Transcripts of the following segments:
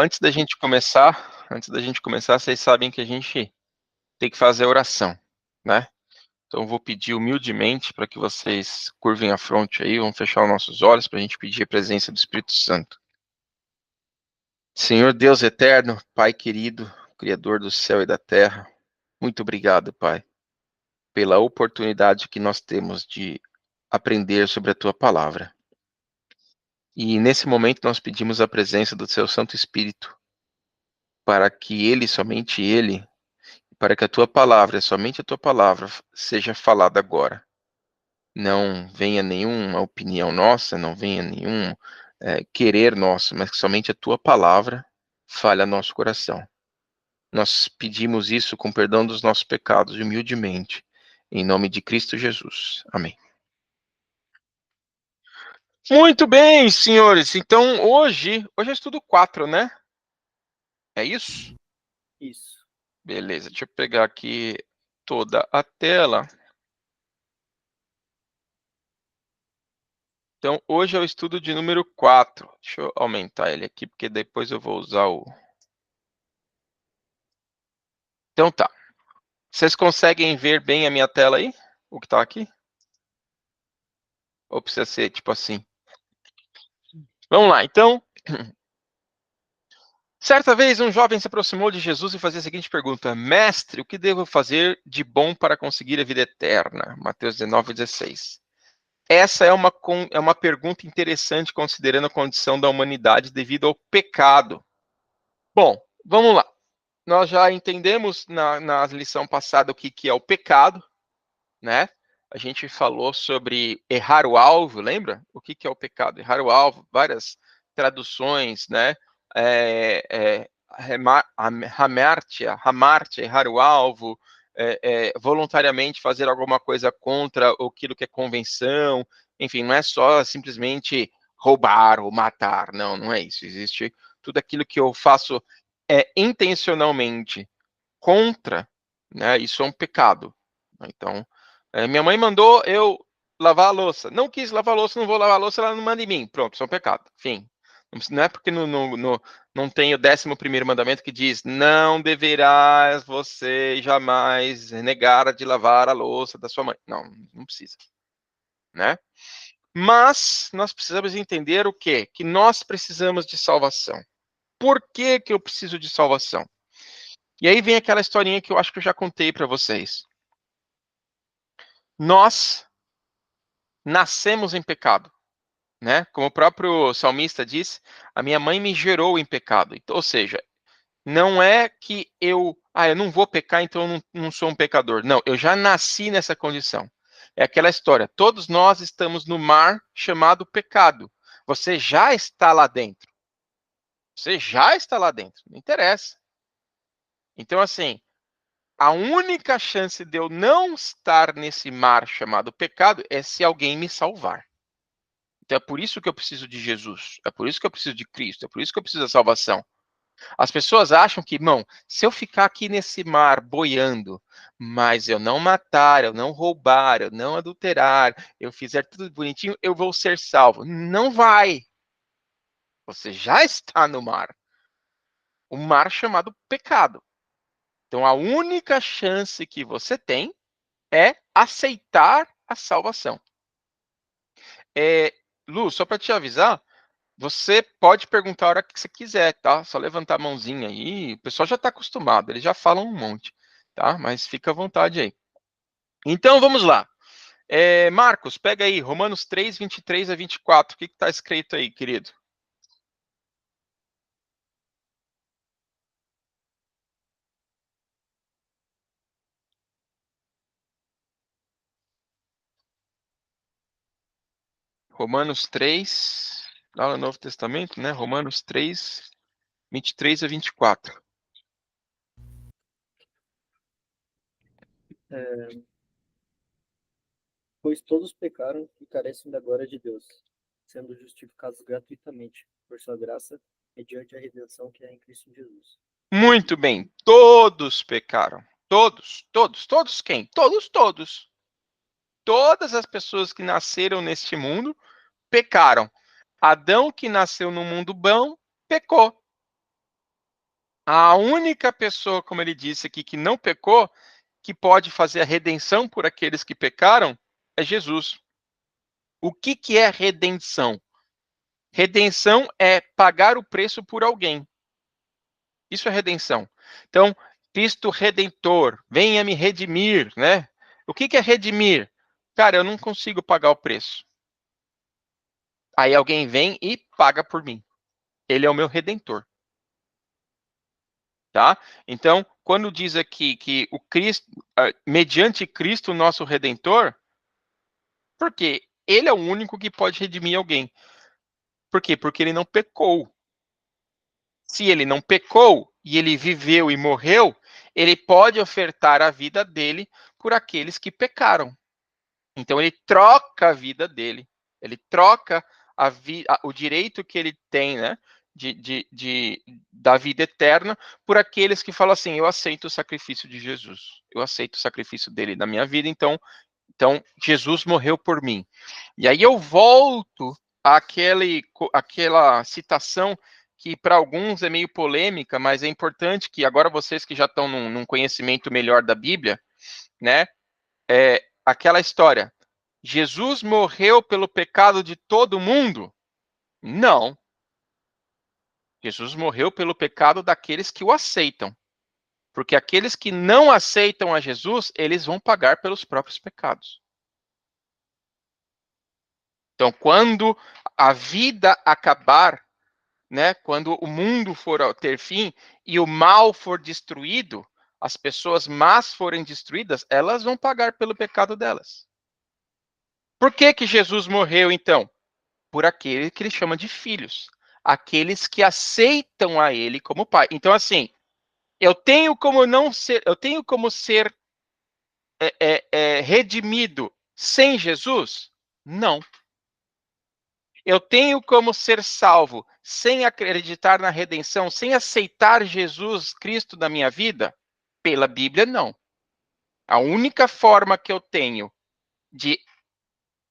Antes da gente começar, vocês sabem que a gente tem que fazer a oração, né? Então, eu vou pedir humildemente para que vocês curvem a fronte aí, vão fechar os nossos olhos para a gente pedir a presença do Espírito Santo. Senhor Deus eterno, Pai querido, Criador do céu e da terra, muito obrigado, Pai, pela oportunidade que nós temos de aprender sobre a Tua palavra. E nesse momento nós pedimos a presença do Seu Santo Espírito, para que Ele, somente Ele, para que a Tua palavra, somente a Tua palavra, seja falada agora. Não venha nenhuma opinião nossa, não venha nenhum querer nosso, mas que somente a Tua palavra fale ao nosso coração. Nós pedimos isso com perdão dos nossos pecados, humildemente, em nome de Cristo Jesus. Amém. Muito bem, senhores. Então, hoje é estudo 4, né? É isso? Isso. Beleza, deixa eu pegar aqui toda a tela. Então, hoje é o estudo de número 4. Deixa eu aumentar ele aqui, porque depois eu vou usar o... Então tá. Vocês conseguem ver bem a minha tela aí? O que tá aqui? Ou precisa ser tipo assim? Vamos lá, então. Certa vez, um jovem se aproximou de Jesus e fazia a seguinte pergunta: Mestre, o que devo fazer de bom para conseguir a vida eterna? Mateus 19:16. Essa é uma pergunta interessante, considerando a condição da humanidade devido ao pecado. Bom, vamos lá. Nós já entendemos na lição passada o que é o pecado, né? A gente falou sobre errar o alvo, lembra? O que é o pecado? Errar o alvo, várias traduções, né? Hamartia, errar o alvo, voluntariamente fazer alguma coisa contra aquilo que é convenção, enfim, não é só simplesmente roubar ou matar, não é isso. Existe tudo aquilo que eu faço intencionalmente contra, né? Isso é um pecado. Então, minha mãe mandou eu lavar a louça. Não quis lavar a louça, não vou lavar a louça, ela não manda em mim. Pronto, isso é um pecado. Fim. Não é porque não tem o 11º mandamento que diz: não deverás você jamais negar de lavar a louça da sua mãe. Não precisa, né? Mas nós precisamos entender o quê? Que nós precisamos de salvação. Por que eu preciso de salvação? E aí vem aquela historinha que eu acho que eu já contei para vocês. Nós nascemos em pecado, né? Como o próprio salmista diz, a minha mãe me gerou em pecado. Então, ou seja, não é que eu não vou pecar, então eu não sou um pecador. Não, eu já nasci nessa condição. É aquela história, todos nós estamos no mar chamado pecado. Você já está lá dentro. Você já está lá dentro, não interessa. Então, assim, a única chance de eu não estar nesse mar chamado pecado é se alguém me salvar. Então é por isso que eu preciso de Jesus, é por isso que eu preciso de Cristo, é por isso que eu preciso da salvação. As pessoas acham que, irmão, se eu ficar aqui nesse mar boiando, mas eu não matar, eu não roubar, eu não adulterar, eu fizer tudo bonitinho, eu vou ser salvo. Não vai. Você já está no mar. O mar chamado pecado. Então a única chance que você tem é aceitar a salvação. Lu, só para te avisar, você pode perguntar a hora que você quiser, tá? Só levantar a mãozinha aí. O pessoal já está acostumado, eles já falam um monte, tá? Mas fica à vontade aí. Então vamos lá. Marcos, pega aí, Romanos 3, 23 a 24. O que está escrito aí, querido? Romanos 3, lá no Novo Testamento, né? Romanos 3, 23 a 24. Pois todos pecaram e carecem da glória de Deus, sendo justificados gratuitamente por sua graça, mediante a redenção que é em Cristo Jesus. Muito bem, todos pecaram. Todos quem? Todos. Todas as pessoas que nasceram neste mundo pecaram. Adão, que nasceu no mundo bom, pecou. A única pessoa, como ele disse aqui, que não pecou, que pode fazer a redenção por aqueles que pecaram, é Jesus. O que é redenção? Redenção é pagar o preço por alguém. Isso é redenção. Então, Cristo Redentor, venha me redimir, né? O que é redimir? Cara, eu não consigo pagar o preço. Aí alguém vem e paga por mim. Ele é o meu Redentor. Tá? Então, quando diz aqui que o Cristo, mediante Cristo, nosso Redentor, por quê? Ele é o único que pode redimir alguém. Por quê? Porque ele não pecou. Se ele não pecou e ele viveu e morreu, ele pode ofertar a vida dele por aqueles que pecaram. Então ele troca a vida dele, ele troca o direito que ele tem, né, da vida eterna por aqueles que falam assim, eu aceito o sacrifício de Jesus, eu aceito o sacrifício dele na minha vida, então Jesus morreu por mim. E aí eu volto àquela citação que para alguns é meio polêmica, mas é importante que agora vocês que já estão num conhecimento melhor da Bíblia, né, aquela história, Jesus morreu pelo pecado de todo mundo? Não. Jesus morreu pelo pecado daqueles que o aceitam. Porque aqueles que não aceitam a Jesus, eles vão pagar pelos próprios pecados. Então, quando a vida acabar, né, quando o mundo for ter fim e o mal for destruído, as pessoas más forem destruídas, elas vão pagar pelo pecado delas. Por que Jesus morreu, então? Por aquele que ele chama de filhos. Aqueles que aceitam a ele como pai. Então, assim, eu tenho como não ser, eu tenho como ser redimido sem Jesus? Não. Eu tenho como ser salvo sem acreditar na redenção, sem aceitar Jesus Cristo na minha vida? Pela Bíblia, não. A única forma que eu tenho de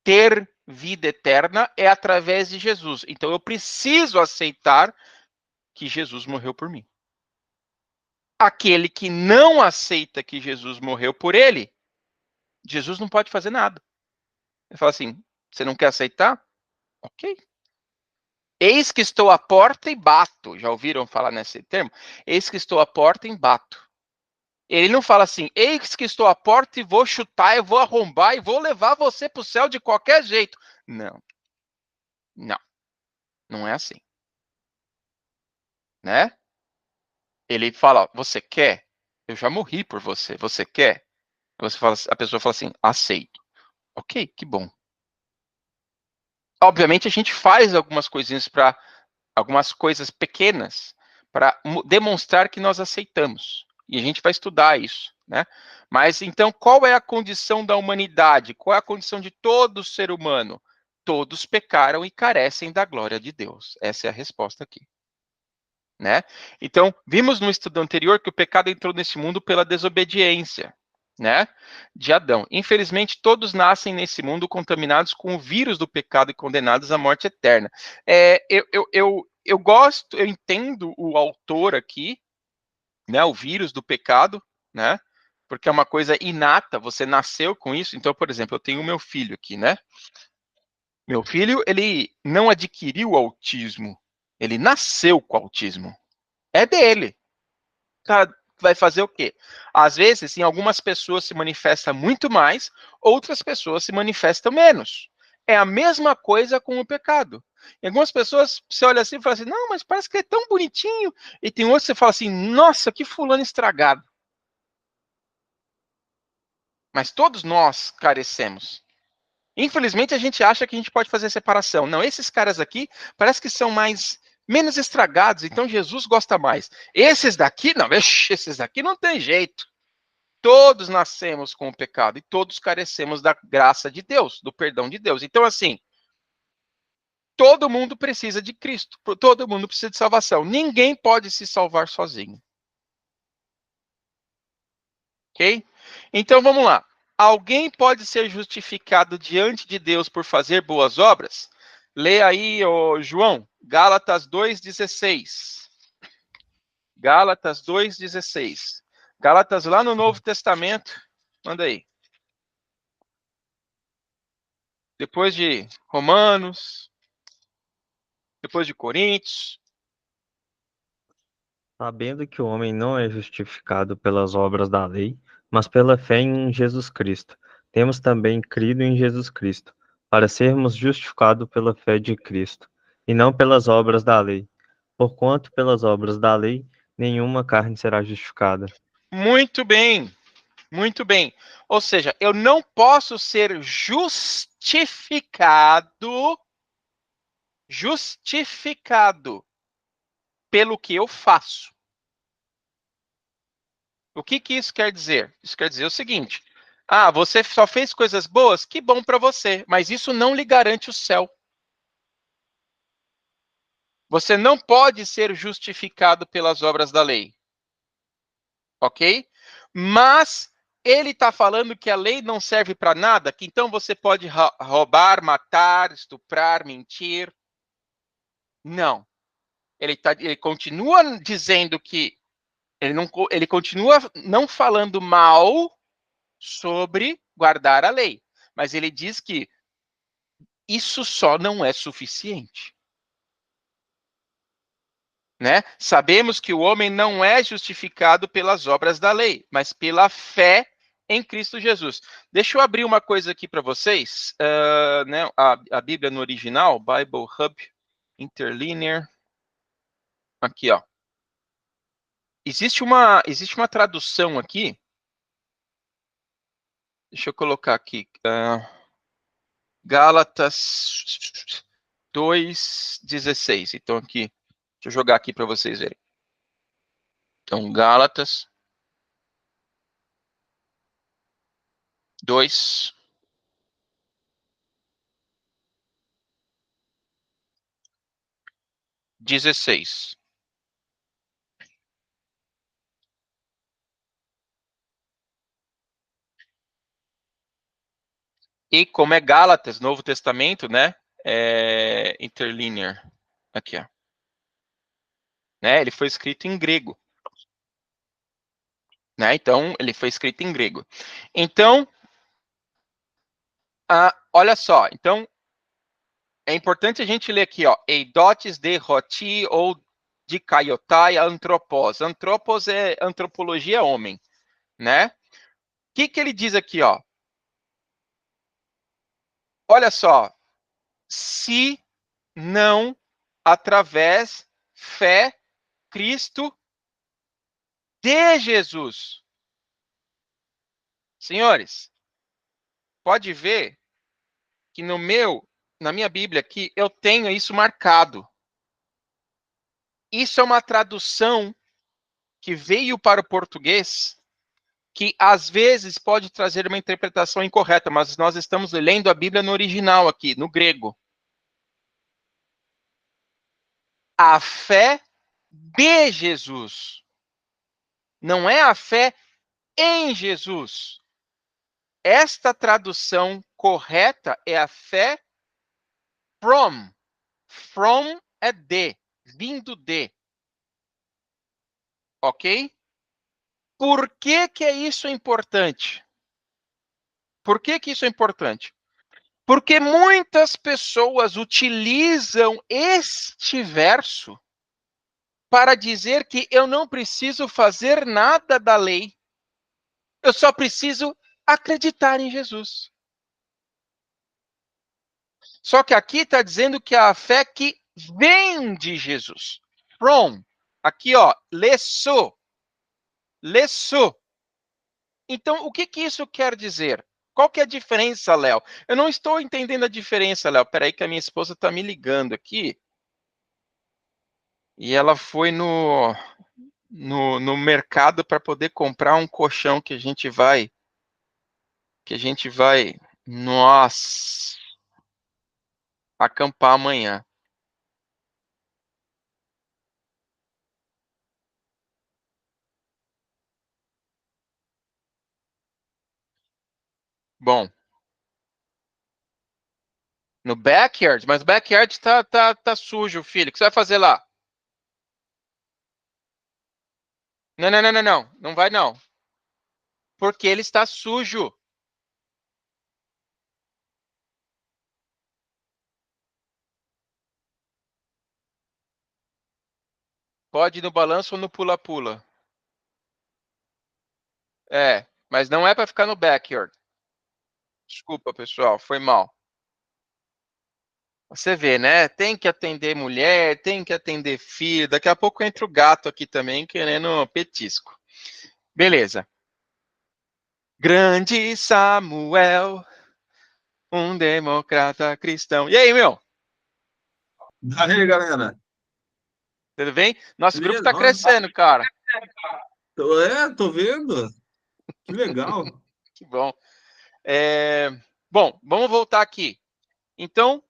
ter vida eterna é através de Jesus. Então eu preciso aceitar que Jesus morreu por mim. Aquele que não aceita que Jesus morreu por ele, Jesus não pode fazer nada. Ele fala assim: você não quer aceitar? Ok. Eis que estou à porta e bato. Já ouviram falar nesse termo? Eis que estou à porta e bato. Ele não fala assim: eis que estou à porta e vou chutar, eu vou arrombar e vou levar você para o céu de qualquer jeito. Não. Não. Não é assim. Né? Ele fala: você quer? Eu já morri por você. Você quer? A pessoa fala assim: aceito. Ok, que bom. Obviamente a gente faz algumas coisinhas para algumas coisas pequenas para demonstrar que nós aceitamos. E a gente vai estudar isso, né? Mas então, qual é a condição da humanidade? Qual é a condição de todo ser humano? Todos pecaram e carecem da glória de Deus. Essa é a resposta aqui, né? Então, vimos no estudo anterior que o pecado entrou nesse mundo pela desobediência, né, de Adão. Infelizmente, todos nascem nesse mundo contaminados com o vírus do pecado e condenados à morte eterna. Eu gosto, eu entendo o autor aqui, né, o vírus do pecado, né, porque é uma coisa inata, você nasceu com isso. Então, por exemplo, eu tenho o meu filho aqui, né? Meu filho, ele não adquiriu autismo, ele nasceu com autismo. É dele. Cara, vai fazer o quê? Às vezes, em algumas pessoas se manifesta muito mais, outras pessoas se manifestam menos. É a mesma coisa com o pecado. Em algumas pessoas, você olha assim e fala assim, não, mas parece que é tão bonitinho. E tem outros que você fala assim, nossa, que fulano estragado. Mas todos nós carecemos. Infelizmente, a gente acha que a gente pode fazer separação. Não, esses caras aqui parece que são menos estragados, então Jesus gosta mais. Esses daqui, não, esses daqui não tem jeito. Todos nascemos com o pecado e todos carecemos da graça de Deus, do perdão de Deus. Então, assim, todo mundo precisa de Cristo, todo mundo precisa de salvação. Ninguém pode se salvar sozinho. Ok? Então, vamos lá. Alguém pode ser justificado diante de Deus por fazer boas obras? Lê aí, João, Gálatas 2,16. Gálatas 2,16. Gálatas lá no Novo Testamento. Manda aí. Depois de Romanos, depois de Coríntios. Sabendo que o homem não é justificado pelas obras da lei, mas pela fé em Jesus Cristo. Temos também crido em Jesus Cristo, para sermos justificados pela fé de Cristo, e não pelas obras da lei. Porquanto pelas obras da lei, nenhuma carne será justificada. Muito bem, muito bem. Ou seja, eu não posso ser justificado pelo que eu faço. O que isso quer dizer? Isso quer dizer o seguinte: ah, você só fez coisas boas? Que bom para você, mas isso não lhe garante o céu. Você não pode ser justificado pelas obras da lei. Ok? Mas ele está falando que a lei não serve para nada, que então você pode roubar, matar, estuprar, mentir. Não. Ele continua dizendo que ele continua não falando mal sobre guardar a lei, mas ele diz que isso só não é suficiente. Né? Sabemos que o homem não é justificado pelas obras da lei, mas pela fé em Cristo Jesus. Deixa eu abrir uma coisa aqui para vocês, né? A Bíblia no original, Bible Hub Interlinear, aqui, ó. Existe uma tradução aqui. Deixa eu colocar aqui. Gálatas 2,16. Então, aqui, deixa eu jogar aqui para vocês verem. Então, Gálatas 2, 16. E como é Gálatas, Novo Testamento, né? Interlinear. Aqui, ó. Né? Ele foi escrito em grego. Né? Então, ele foi escrito em grego. Então, olha só. Então, é importante a gente ler aqui, ó. Eidotes de roti ou de caiotai antropos. Antropos é antropologia homem, né? O que ele diz aqui, ó? Olha só. Se não através fé Cristo de Jesus. Senhores, pode ver que na minha Bíblia aqui, eu tenho isso marcado. Isso é uma tradução que veio para o português, que às vezes pode trazer uma interpretação incorreta, mas nós estamos lendo a Bíblia no original aqui, no grego. A fé de Jesus. Não é a fé em Jesus. Esta tradução correta é a fé from. From é de, vindo de. Ok? Por que isso é importante? Por que isso é importante? Porque muitas pessoas utilizam este verso para dizer que eu não preciso fazer nada da lei. Eu só preciso acreditar em Jesus. Só que aqui está dizendo que a fé que vem de Jesus. From. Aqui, ó, lesso. Lesso. Então, o que isso quer dizer? Qual que é a diferença, Léo? Eu não estou entendendo a diferença, Léo. Peraí que a minha esposa está me ligando aqui. E ela foi no mercado para poder comprar um colchão que a gente vai. Nossa, acampar amanhã. Bom, no backyard, mas o backyard tá sujo, filho. O que você vai fazer lá? Não, não, não, não, não. Não vai não. Porque ele está sujo. Pode ir no balanço ou no pula-pula. É, mas não é para ficar no backyard. Desculpa, pessoal, foi mal. Você vê, né? Tem que atender mulher, tem que atender filho. Daqui a pouco entra o gato aqui também querendo petisco. Beleza. Grande Samuel, um democrata cristão. E aí, meu? Aí, galera. Tudo bem? Nosso grupo Beleza? tá crescendo, cara. Tô vendo. Que legal. Que bom. Bom, vamos voltar aqui. Então,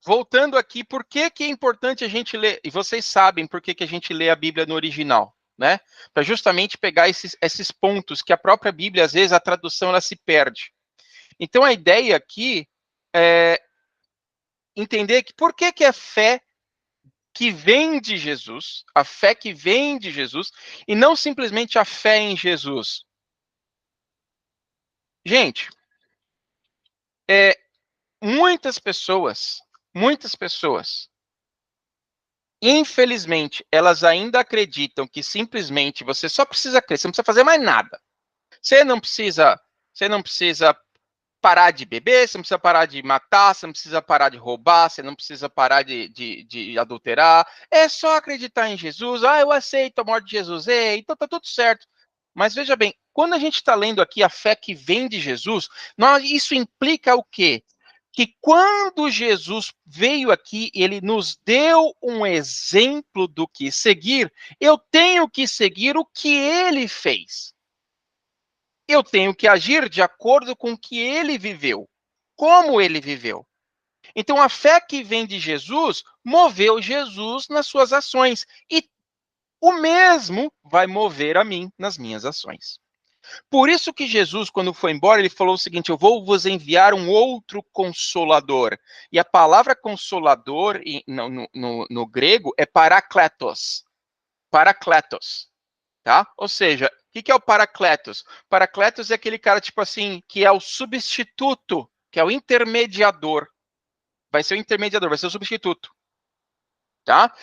voltando aqui, por que que é importante a gente ler? E vocês sabem por que que a gente lê a Bíblia no original, né? Para justamente pegar esses pontos que a própria Bíblia, às vezes, a tradução ela se perde. Então, a ideia aqui é entender que por que que a fé que vem de Jesus, a fé que vem de Jesus, e não simplesmente a fé em Jesus. Gente, muitas pessoas, infelizmente, elas ainda acreditam que simplesmente você só precisa crer, você não precisa fazer mais nada. Você não precisa, você não precisa parar de beber, você não precisa parar de matar, você não precisa parar de roubar, você não precisa parar de adulterar. É só acreditar em Jesus. Ah, eu aceito a morte de Jesus. Ei, então tá tudo certo. Mas veja bem, quando a gente está lendo aqui a fé que vem de Jesus, isso implica o quê? Que quando Jesus veio aqui, ele nos deu um exemplo do que seguir, eu tenho que seguir o que ele fez. Eu tenho que agir de acordo com o que ele viveu, como ele viveu. Então, a fé que vem de Jesus moveu Jesus nas suas ações. E o mesmo vai mover a mim nas minhas ações. Por isso que Jesus, quando foi embora, ele falou o seguinte: eu vou vos enviar um outro consolador. E a palavra consolador no grego é parakletos. Parakletos. Tá? Ou seja, o que é o Paracletos? Paracletos é aquele cara, tipo assim, que é o substituto, que é o intermediador. Vai ser o intermediador, vai ser o substituto. Tá?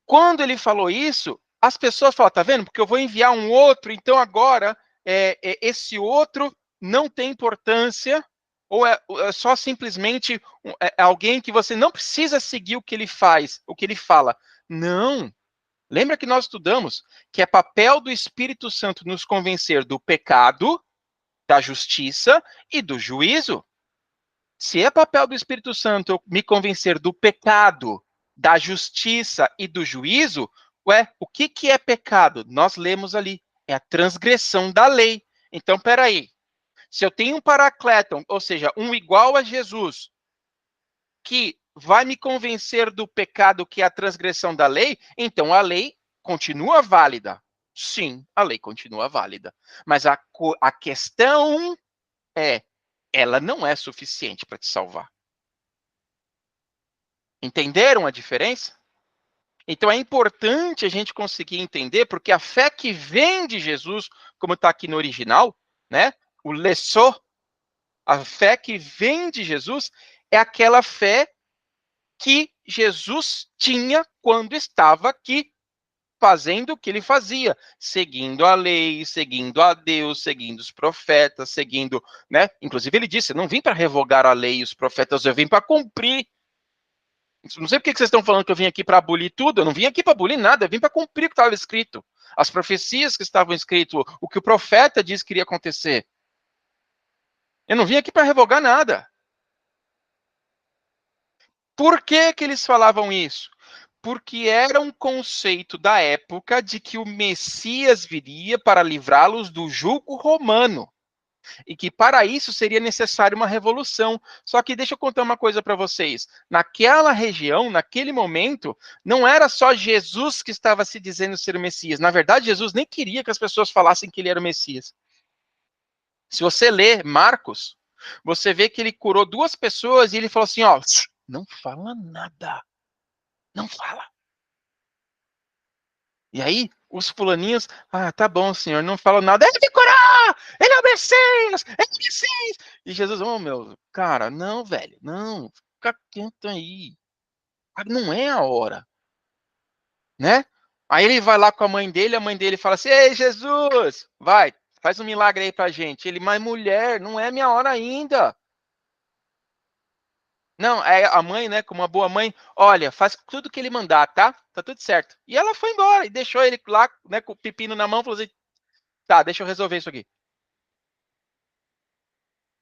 Quando ele falou isso, as pessoas falam, tá vendo? Porque eu vou enviar um outro, então agora esse outro não tem importância, ou é só simplesmente alguém que você não precisa seguir o que ele faz, o que ele fala. Não. Lembra que nós estudamos que é papel do Espírito Santo nos convencer do pecado, da justiça e do juízo? Se é papel do Espírito Santo me convencer do pecado, da justiça e do juízo, o que é pecado? Nós lemos ali, é a transgressão da lei. Então, peraí, se eu tenho um paracleton, ou seja, um igual a Jesus, que vai me convencer do pecado que é a transgressão da lei, então a lei continua válida. Sim, a lei continua válida. Mas a questão é, ela não é suficiente para te salvar. Entenderam a diferença? Então é importante a gente conseguir entender, porque a fé que vem de Jesus, como está aqui no original, né? O lessô, a fé que vem de Jesus é aquela fé que Jesus tinha quando estava aqui fazendo o que ele fazia, seguindo a lei, seguindo a Deus, seguindo os profetas, seguindo, né? Inclusive ele disse, eu não vim para revogar a lei e os profetas, eu vim para cumprir. Não sei por que vocês estão falando que eu vim aqui para abolir tudo, eu não vim aqui para abolir nada, eu vim para cumprir o que estava escrito. As profecias que estavam escritas, o que o profeta disse que iria acontecer. Eu não vim aqui para revogar nada. Por que que eles falavam isso? Porque era um conceito da época de que o Messias viria para livrá-los do jugo romano. E que para isso seria necessário uma revolução. Só que deixa eu contar uma coisa para vocês. Naquela região, naquele momento, não era só Jesus que estava se dizendo ser o Messias. Na verdade, Jesus nem queria que as pessoas falassem que ele era o Messias. Se você lê Marcos, você vê que ele curou 2 pessoas e ele falou assim, ó, não fala nada. Não fala. E aí, Os fulaninhos, tá bom, senhor, não fala nada. Ele me curou! Ele é o Messias! Ele é o Messias! E Jesus, meu, cara, não, velho, não, fica quieto aí. Não é a hora, né? Aí ele vai lá com a mãe dele fala assim, ei, Jesus, vai, faz um milagre aí pra gente. Ele, mas mulher, não é minha hora ainda. Não, é a mãe, né, como uma boa mãe, olha, faz tudo que ele mandar, tá? Tá tudo certo. E ela foi embora e deixou ele lá, né, com o pepino na mão, falou assim, tá, deixa eu resolver isso aqui.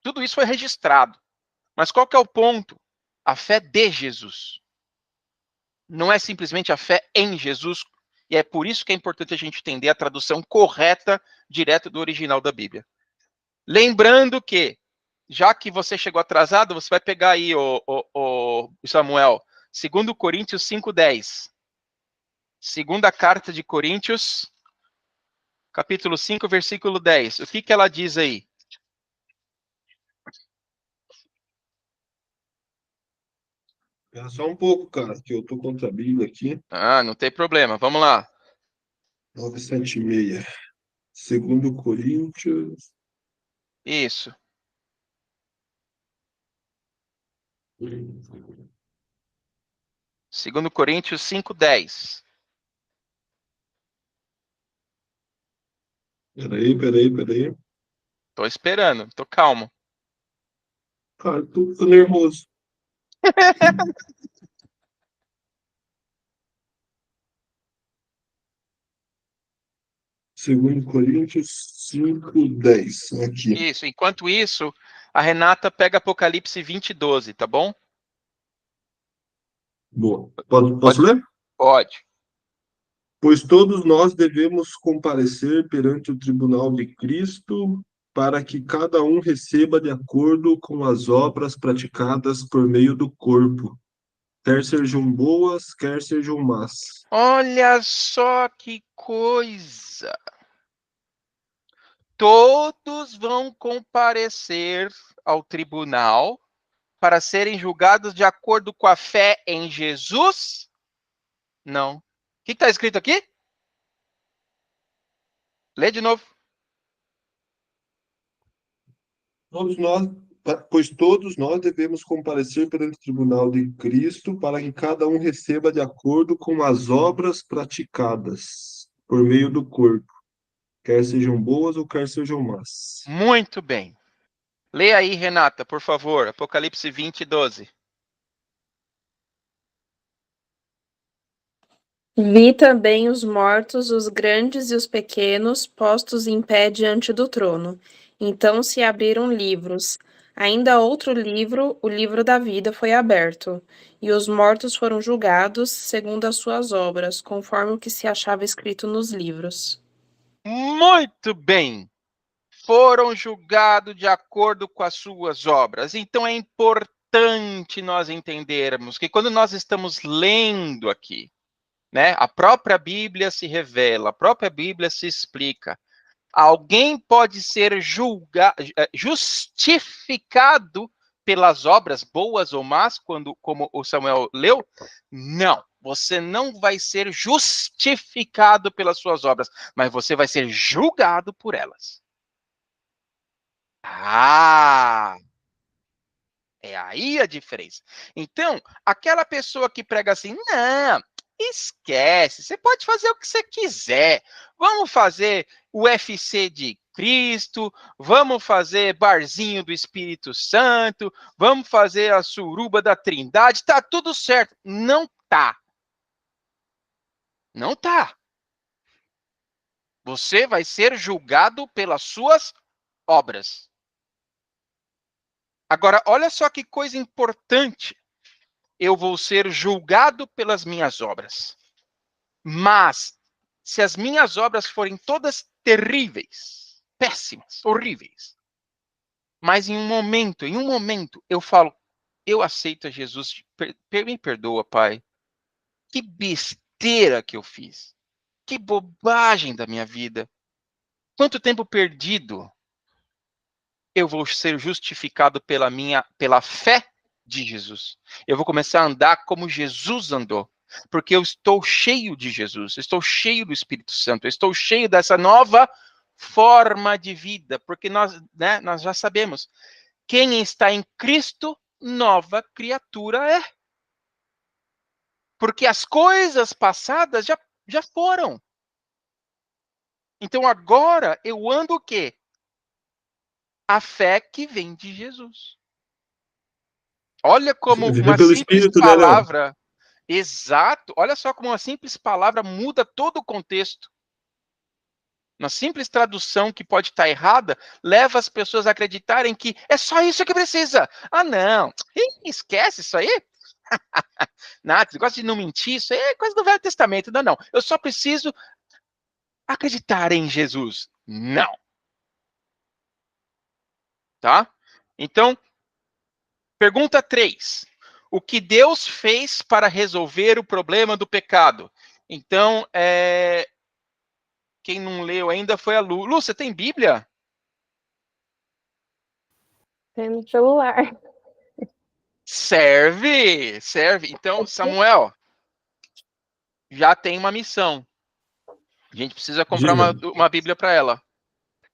Tudo isso foi registrado. Mas qual que é o ponto? A fé de Jesus. Não é simplesmente a fé em Jesus, e é por isso que é importante a gente entender a tradução correta, direto do original da Bíblia. Lembrando que, já que você chegou atrasado, você vai pegar aí, o Samuel, 2 Coríntios 5:10. Segunda carta de Coríntios, capítulo 5, versículo 10. O que ela diz aí? Espera só um pouco, cara, que eu tô contra a Bíblia aqui. Não tem problema. Vamos lá. 976. 2 Coríntios. Isso. 2 Coríntios 5:10. Peraí. Tô esperando, tô calmo. Cara, tô nervoso. 2 Coríntios 5:10. Aqui. Isso. Enquanto isso, a Renata pega Apocalipse 20:12, tá bom? Boa. Posso ler? Pode. Pois todos nós devemos comparecer perante o tribunal de Cristo, para que cada um receba de acordo com as obras praticadas por meio do corpo, quer sejam boas, quer sejam más. Olha só que coisa. Todos vão comparecer ao tribunal para serem julgados de acordo com a fé em Jesus? Não. O que está escrito aqui? Lê de novo. Pois todos nós devemos comparecer perante o tribunal de Cristo, para que cada um receba de acordo com as obras praticadas por meio do corpo, quer sejam boas ou quer sejam más. Muito bem. Lê aí, Renata, por favor. Apocalipse 20:12. Vi também os mortos, os grandes e os pequenos, postos em pé diante do trono. Então se abriram livros. Ainda outro livro, o livro da vida, foi aberto. E os mortos foram julgados segundo as suas obras, conforme o que se achava escrito nos livros. Muito bem. Foram julgados de acordo com as suas obras. Então é importante nós entendermos que quando nós estamos lendo aqui, né, a própria Bíblia se revela, a própria Bíblia se explica. Alguém pode ser justificado pelas obras boas ou más, como o Samuel leu? Não. Você não vai ser justificado pelas suas obras, mas você vai ser julgado por elas. É aí a diferença. Então, aquela pessoa que prega assim, não, esquece, você pode fazer o que você quiser. Vamos fazer o UFC de Cristo, vamos fazer barzinho do Espírito Santo, vamos fazer a suruba da Trindade, tá tudo certo. Não tá. Não tá. Você vai ser julgado pelas suas obras. Agora, olha só que coisa importante. Eu vou ser julgado pelas minhas obras. Mas, se as minhas obras forem todas terríveis, péssimas, horríveis, mas em um momento, eu falo, eu aceito a Jesus, me perdoa, Pai. Que besteira que eu fiz. Que bobagem da minha vida. Quanto tempo perdido. Eu vou ser justificado pela fé de Jesus. Eu vou começar a andar como Jesus andou. porque eu estou cheio de Jesus, eu estou cheio do Espírito Santo, eu estou cheio dessa nova forma de vida, porque nós, né, nós já sabemos, quem está em Cristo, nova criatura é. Porque as coisas passadas já foram. Então agora eu ando o quê? A fé que vem de Jesus. Olha como Viver uma pelo simples Espírito, né, Léo? palavra, exato, olha só como uma simples palavra muda todo o contexto. Uma simples tradução que pode estar errada leva as pessoas a acreditarem que é só isso que precisa. Ah, não, esquece isso aí. Nada, você gosta de não mentir, isso aí é coisa do Velho Testamento. Não, não. Eu só preciso acreditar em Jesus. Não. Tá? Então, pergunta 3. O que Deus fez para resolver o problema do pecado? Então, quem não leu ainda foi a Lu. Lu, você tem Bíblia? Tem no celular. Serve, serve. Então, Samuel, já tem uma missão. A gente precisa comprar Diga. uma Bíblia para ela.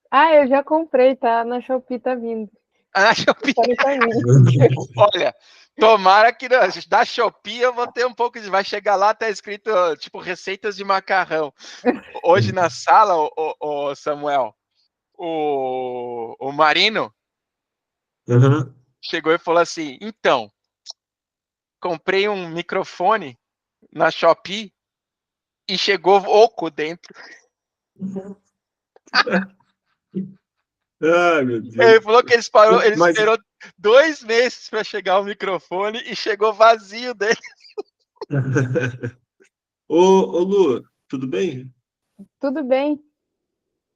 Ah, eu já comprei, tá? Na Shopee tá vindo. Ah, Shopee. Tá vindo. Olha, tomara que da Shopee eu vou ter um pouco de. Vai chegar lá, tá escrito tipo receitas de macarrão. Hoje na sala, o Samuel, o Marino Uhum. chegou e falou assim: então, comprei um microfone na Shopee e chegou oco dentro. Ai, meu Deus. Ele falou que ele Mas, esperou 2 meses para chegar o microfone e chegou vazio dele. ô Lu, tudo bem? Tudo bem?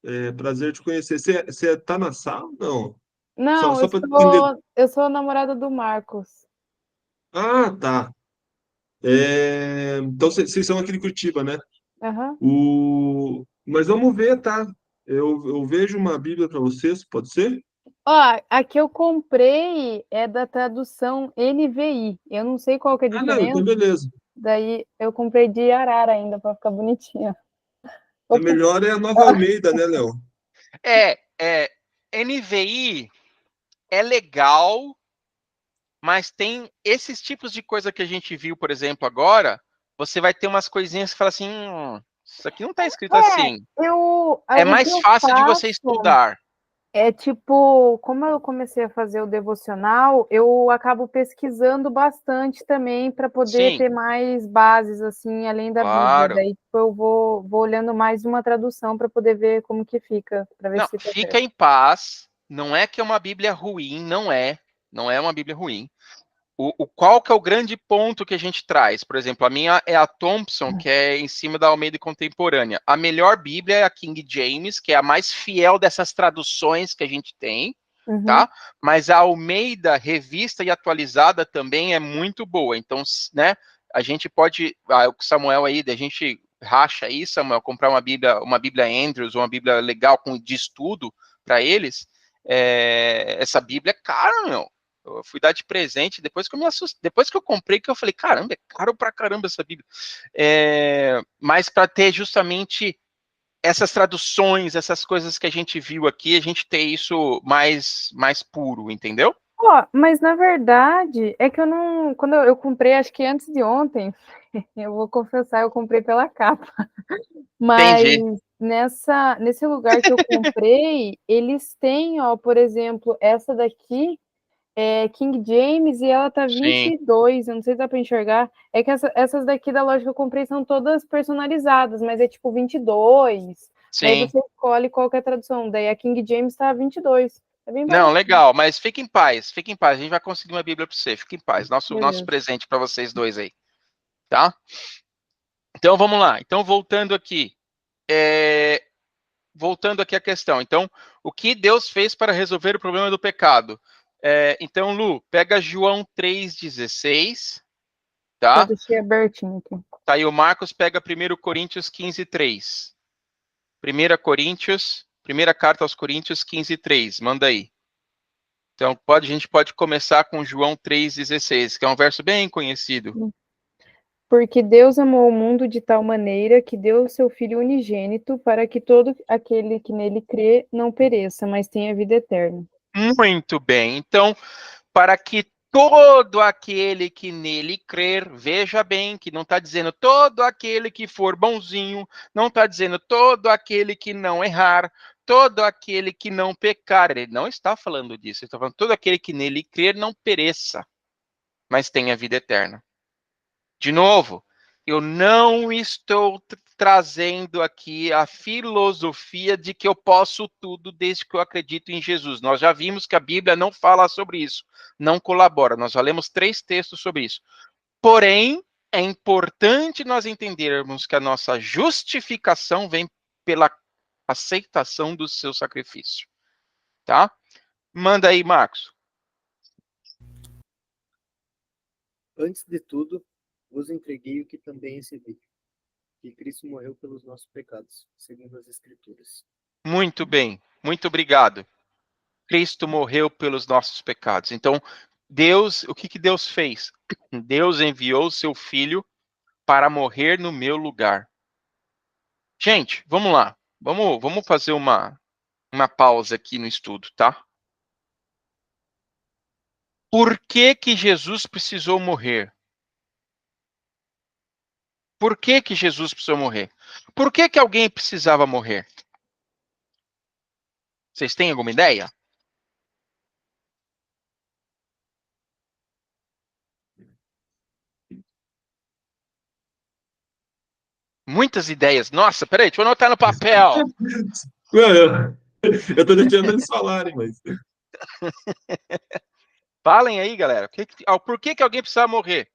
É prazer te conhecer. Você tá na sala? Não. Só, Não, só para entender. eu sou a namorada do Marcos. Ah, tá. Então vocês são aqui de Curitiba, né? Aham. Mas vamos ver, tá? Eu vejo uma Bíblia para vocês, pode ser? Ó, a que eu comprei é da tradução NVI. Eu não sei qual que é a Ah, não, então diferença. beleza. Daí eu comprei de Arara ainda para ficar bonitinha. A melhor é a Nova Almeida, né, Léo? NVI é legal, mas tem esses tipos de coisa que a gente viu, por exemplo, agora, você vai ter umas coisinhas que fala assim, isso aqui não está escrito assim. É O que mais eu fácil de você faço estudar. é tipo, como eu comecei a fazer o devocional, eu acabo pesquisando bastante também para poder Sim, ter mais bases, assim, além da Bíblia. claro. Daí, tipo, eu vou olhando mais uma tradução para poder ver como que fica, para ver Não, se fica fica certo. em paz. Não é que é uma Bíblia ruim, não é. Não é uma Bíblia ruim. Qual que é o grande ponto que a gente traz? Por exemplo, a minha é a Thompson, que é em cima da Almeida Contemporânea. A melhor Bíblia é a King James, que é a mais fiel dessas traduções que a gente tem, Uhum. tá? Mas a Almeida, revista e atualizada, também é muito boa. Então, né, a gente pode, o Samuel aí, a gente racha aí, Samuel, comprar uma Bíblia Andrews, uma Bíblia legal de estudo para eles. Essa Bíblia é cara, meu. Eu fui dar de presente, depois que eu me assustei, depois que eu comprei, que eu falei, caramba, é caro pra caramba essa Bíblia. Mas para ter justamente essas traduções, essas coisas que a gente viu aqui, a gente ter isso mais puro, entendeu? Ó, mas na verdade é que eu não. Quando eu comprei, acho que antes de ontem, eu vou confessar, eu comprei pela capa. Mas Entendi. nesse lugar que eu comprei, eles têm, ó, por exemplo, essa daqui é King James e ela tá Sim, 22, eu não sei se dá para enxergar. É que essas daqui da loja que eu comprei são todas personalizadas, mas é tipo 22. Daí sim. você escolhe qual que é a tradução. Daí a King James tá 22. É bem Não, barato. legal, mas fique em paz, fique em paz. A gente vai conseguir uma Bíblia para você, fique em paz. Nosso Beleza. presente para vocês dois aí, tá? Então vamos lá. Então voltando aqui à questão. Então, o que Deus fez para resolver o problema do pecado? Então, Lu, pega João 3,16, Já tá? deixei abertinho aqui. Tá aí o Marcos, pega 1 Coríntios 15,3. 1 carta aos Coríntios 15,3. Manda aí. Então, a gente pode começar com João 3,16, que é um verso bem conhecido. Porque Deus amou o mundo de tal maneira que deu o seu Filho unigênito para que todo aquele que nele crê não pereça, mas tenha vida eterna. Muito bem. Então, para que todo aquele que nele crer, veja bem que não está dizendo todo aquele que for bonzinho, não está dizendo todo aquele que não errar, todo aquele que não pecar. Ele não está falando disso. Ele está falando todo aquele que nele crer não pereça, mas tenha vida eterna. De novo, eu não estou trazendo aqui a filosofia de que eu posso tudo desde que eu acredito em Jesus. Nós já vimos que a Bíblia não fala sobre isso, não colabora. Nós já lemos 3 textos sobre isso. Porém, é importante nós entendermos que a nossa justificação vem pela aceitação do seu sacrifício. Tá? Manda aí, Marcos. Antes de tudo, vos entreguei o que também recebi, que Cristo morreu pelos nossos pecados, segundo as Escrituras. Muito bem. Muito obrigado. Cristo morreu pelos nossos pecados. Então, Deus, o que Deus fez? Deus enviou seu filho para morrer no meu lugar. Gente, vamos lá. Vamos fazer uma pausa aqui no estudo, tá? Por que que Jesus precisou morrer? Por que que Jesus precisou morrer? Por que que alguém precisava morrer? Vocês têm alguma ideia? Muitas ideias. Nossa, peraí, deixa eu anotar no papel. Eu tô deixando eles falarem, mas. Falem aí, galera. Por que que alguém precisava morrer?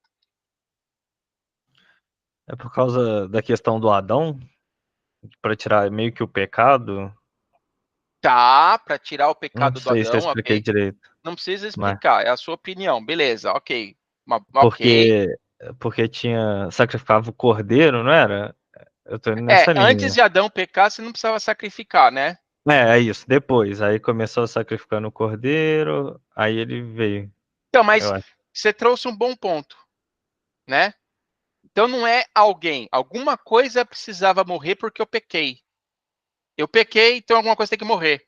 É por causa da questão do Adão, para tirar meio que o pecado. Tá, para tirar o Não pecado do sei se eu Adão, expliquei ok. direito, Não precisa mas explicar, é a sua opinião, beleza, ok. Ok. porque tinha sacrificava o cordeiro, não era? Eu tô indo nessa Antes linha. de Adão pecar, você não precisava sacrificar, né? É isso. Depois, aí começou sacrificando o cordeiro, aí ele veio. Então, Eu mas acho. você trouxe um bom ponto, né? Então não é alguém, alguma coisa precisava morrer porque eu pequei. Eu pequei, então alguma coisa tem que morrer.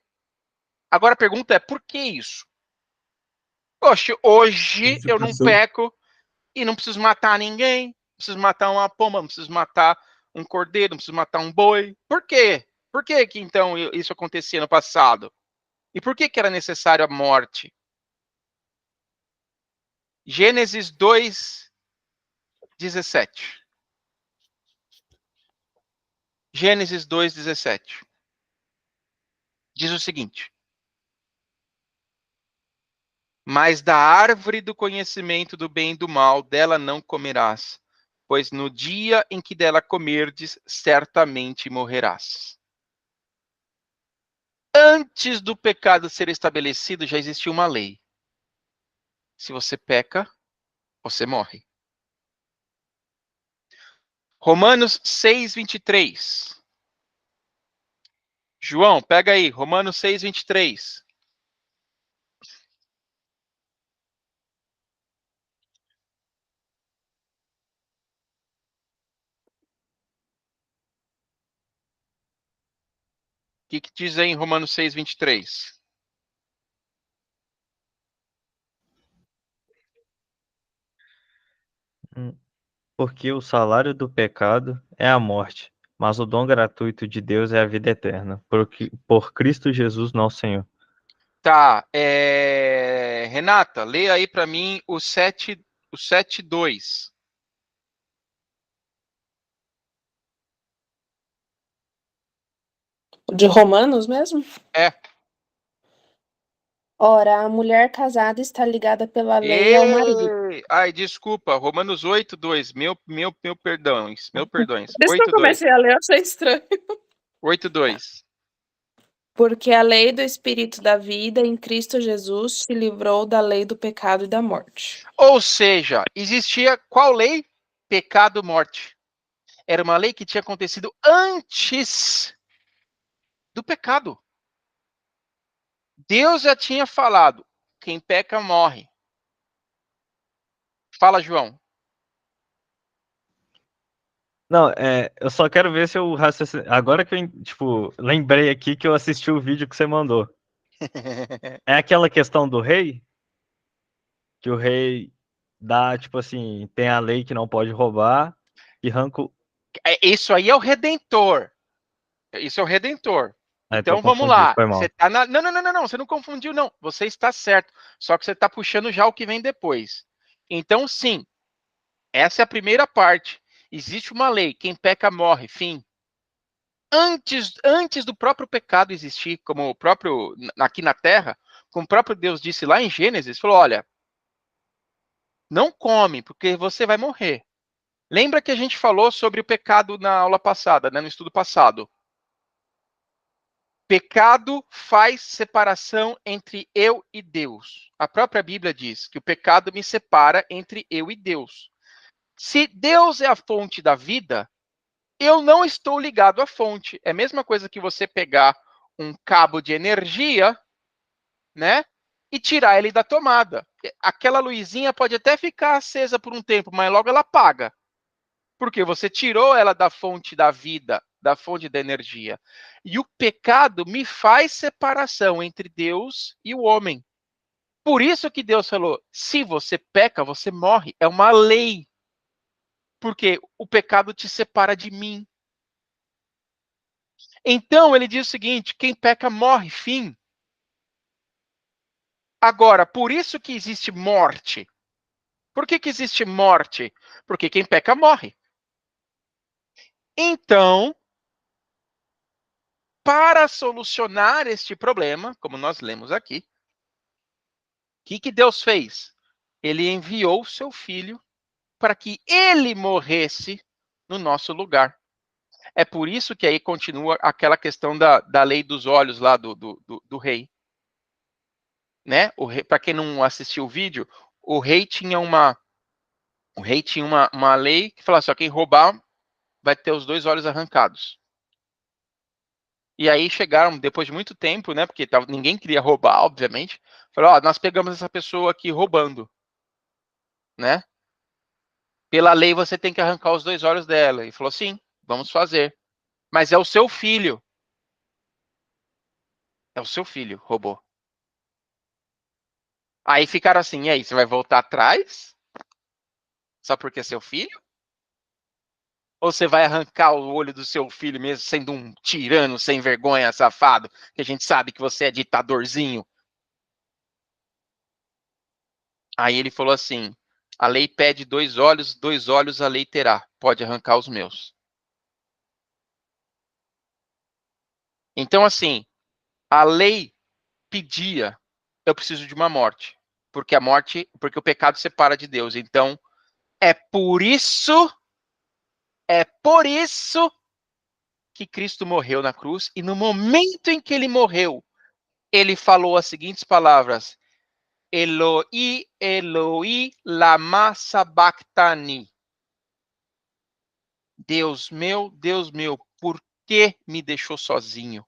Agora a pergunta é, por que isso? Oxe, hoje eu não Justificação. peco e não preciso matar ninguém, não preciso matar uma pomba, não preciso matar um cordeiro, não preciso matar um boi. Por quê? Por que que então isso acontecia no passado? E por que que era necessário a morte? Gênesis 2:17. Gênesis 2:17. Diz o seguinte: mas da árvore do conhecimento do bem e do mal, dela não comerás, pois no dia em que dela comerdes, certamente morrerás. Antes do pecado ser estabelecido, já existia uma lei. Se você peca, você morre. Romanos 6:23. João, pega aí, Romanos 6:23. O que diz aí em Romanos 6:23? Porque o salário do pecado é a morte, mas o dom gratuito de Deus é a vida eterna, por Cristo Jesus, nosso Senhor. Tá, Renata, lê aí para mim o 7:2. De Romanos mesmo? É. Ora, a mulher casada está ligada pela lei ao marido. Ai, desculpa, Romanos 8:2. Meu perdões, meu perdões. Por isso que eu 8:2. comecei a ler, eu achei estranho. 8:2. Porque a lei do Espírito da vida em Cristo Jesus te livrou da lei do pecado e da morte. Ou seja, existia qual lei? Pecado, morte. Era uma lei que tinha acontecido antes do pecado. Deus já tinha falado: quem peca morre. Fala, João. Não, eu só quero ver se eu raciocínio. Agora que eu, tipo, lembrei aqui que eu assisti o vídeo que você mandou. É aquela questão do rei? Que o rei dá, tipo assim, tem a lei que não pode roubar e arranca o... Isso aí é o Redentor. Isso é o Redentor. Então Então vamos confundi, lá. foi Você mal. tá na... Não, não, não, não, não. Você não confundiu, não. Você está certo. Só que você está puxando já o que vem depois. Então, sim, essa é a primeira parte. Existe uma lei. Quem peca morre. Fim. Antes do próprio pecado existir, como o próprio aqui na Terra, como o próprio Deus disse lá em Gênesis, falou: olha, não come, porque você vai morrer. Lembra que a gente falou sobre o pecado na aula passada, né, no estudo passado? Pecado faz separação entre eu e Deus. A própria Bíblia diz que o pecado me separa entre eu e Deus. Se Deus é a fonte da vida, eu não estou ligado à fonte. É a mesma coisa que você pegar um cabo de energia, né, e tirar ele da tomada. Aquela luzinha pode até ficar acesa por um tempo, mas logo ela apaga. Porque você tirou ela da fonte da vida, da fonte da energia. E o pecado me faz separação entre Deus e o homem. Por isso que Deus falou: se você peca, você morre. É uma lei. Porque o pecado te separa de mim. Então ele diz o seguinte: quem peca morre, fim. Agora, por isso que existe morte. Por que existe morte? Porque quem peca morre. Então, para solucionar este problema, como nós lemos aqui, o que Deus fez? Ele enviou o seu filho para que ele morresse no nosso lugar. É por isso que aí continua aquela questão da lei dos olhos lá do rei. Né? Para quem não assistiu o vídeo, o rei tinha uma lei que falava assim: ó, quem roubar vai ter os 2 olhos arrancados. E aí chegaram, depois de muito tempo, né? Porque ninguém queria roubar, obviamente. Falaram: ó, nós pegamos essa pessoa aqui roubando, né? Pela lei você tem que arrancar os 2 olhos dela. E falou: sim, vamos fazer. Mas é o seu filho. É o seu filho, roubou. Aí ficaram assim: e aí, você vai voltar atrás? Só porque é seu filho? Ou você vai arrancar o olho do seu filho mesmo sendo um tirano sem vergonha, safado, que a gente sabe que você é ditadorzinho? Aí ele falou assim: a lei pede 2 olhos a lei terá. Pode arrancar os meus. Então, assim, a lei pedia: eu preciso de uma morte. Porque o pecado separa de Deus. Então, é por isso que Cristo morreu na cruz. E no momento em que ele morreu, ele falou as seguintes palavras: Eloi, Eloi, lama sabachthani. Deus meu, por que me deixou sozinho?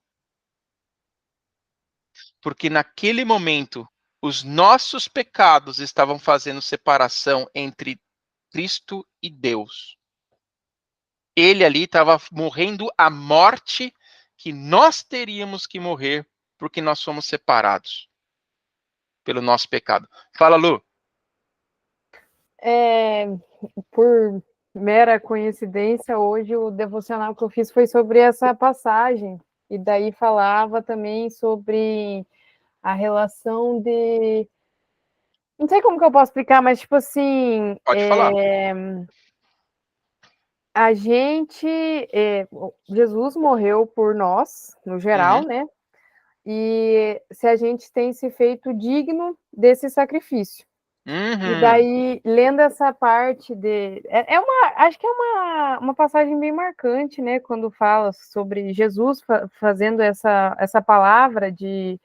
Porque naquele momento, os nossos pecados estavam fazendo separação entre Cristo e Deus. Ele ali estava morrendo a morte que nós teríamos que morrer porque nós somos separados pelo nosso pecado. Fala, Lu. Por mera coincidência, hoje o devocional que eu fiz foi sobre essa passagem, e daí falava também sobre a relação de... Não sei como que eu posso explicar, mas tipo assim, Pode falar. a gente... Jesus morreu por nós, no geral, né? E se a gente tem se feito digno desse sacrifício. E daí, lendo essa parte acho que é uma passagem bem marcante, né? Quando fala sobre Jesus fazendo essa palavra de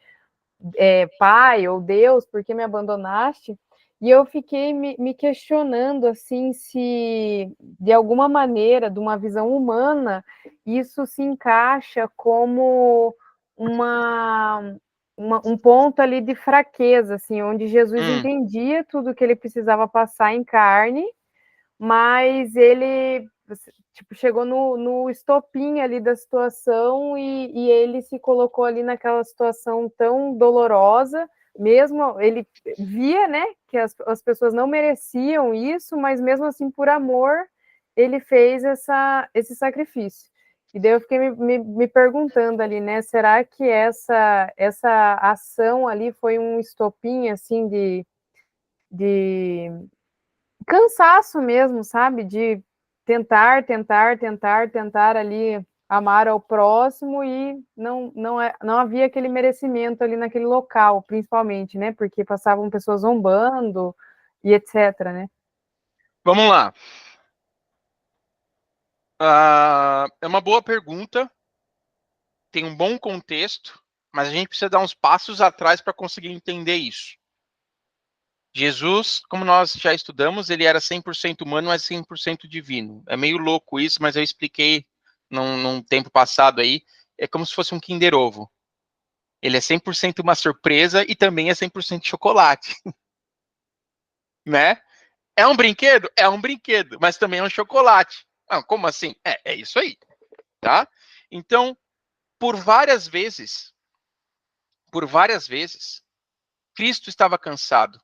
Pai ou Deus, por que me abandonaste? E eu fiquei me questionando, assim, se de alguma maneira, de uma visão humana, isso se encaixa como um ponto ali de fraqueza, assim, onde Jesus entendia tudo que ele precisava passar em carne, mas ele, tipo, chegou no estopim ali da situação e ele se colocou ali naquela situação tão dolorosa, mesmo ele via, né, que as pessoas não mereciam isso, mas mesmo assim, por amor, ele fez esse sacrifício. E daí eu fiquei me perguntando ali, né, será que essa ação ali foi um estopim, assim, de cansaço mesmo, sabe? De tentar ali amar ao próximo e não havia aquele merecimento ali naquele local, principalmente, né? Porque passavam pessoas zombando e etc, né? Vamos lá. É uma boa pergunta, tem um bom contexto, mas a gente precisa dar uns passos atrás para conseguir entender isso. Jesus, como nós já estudamos, ele era 100% humano, mas 100% divino. É meio louco isso, mas eu expliquei num tempo passado aí. É como se fosse um Kinder Ovo. Ele é 100% uma surpresa e também é 100% chocolate. Né? É um brinquedo? É um brinquedo, mas também é um chocolate. Ah, como assim? É isso aí. Tá? Então, por várias vezes, Cristo estava cansado.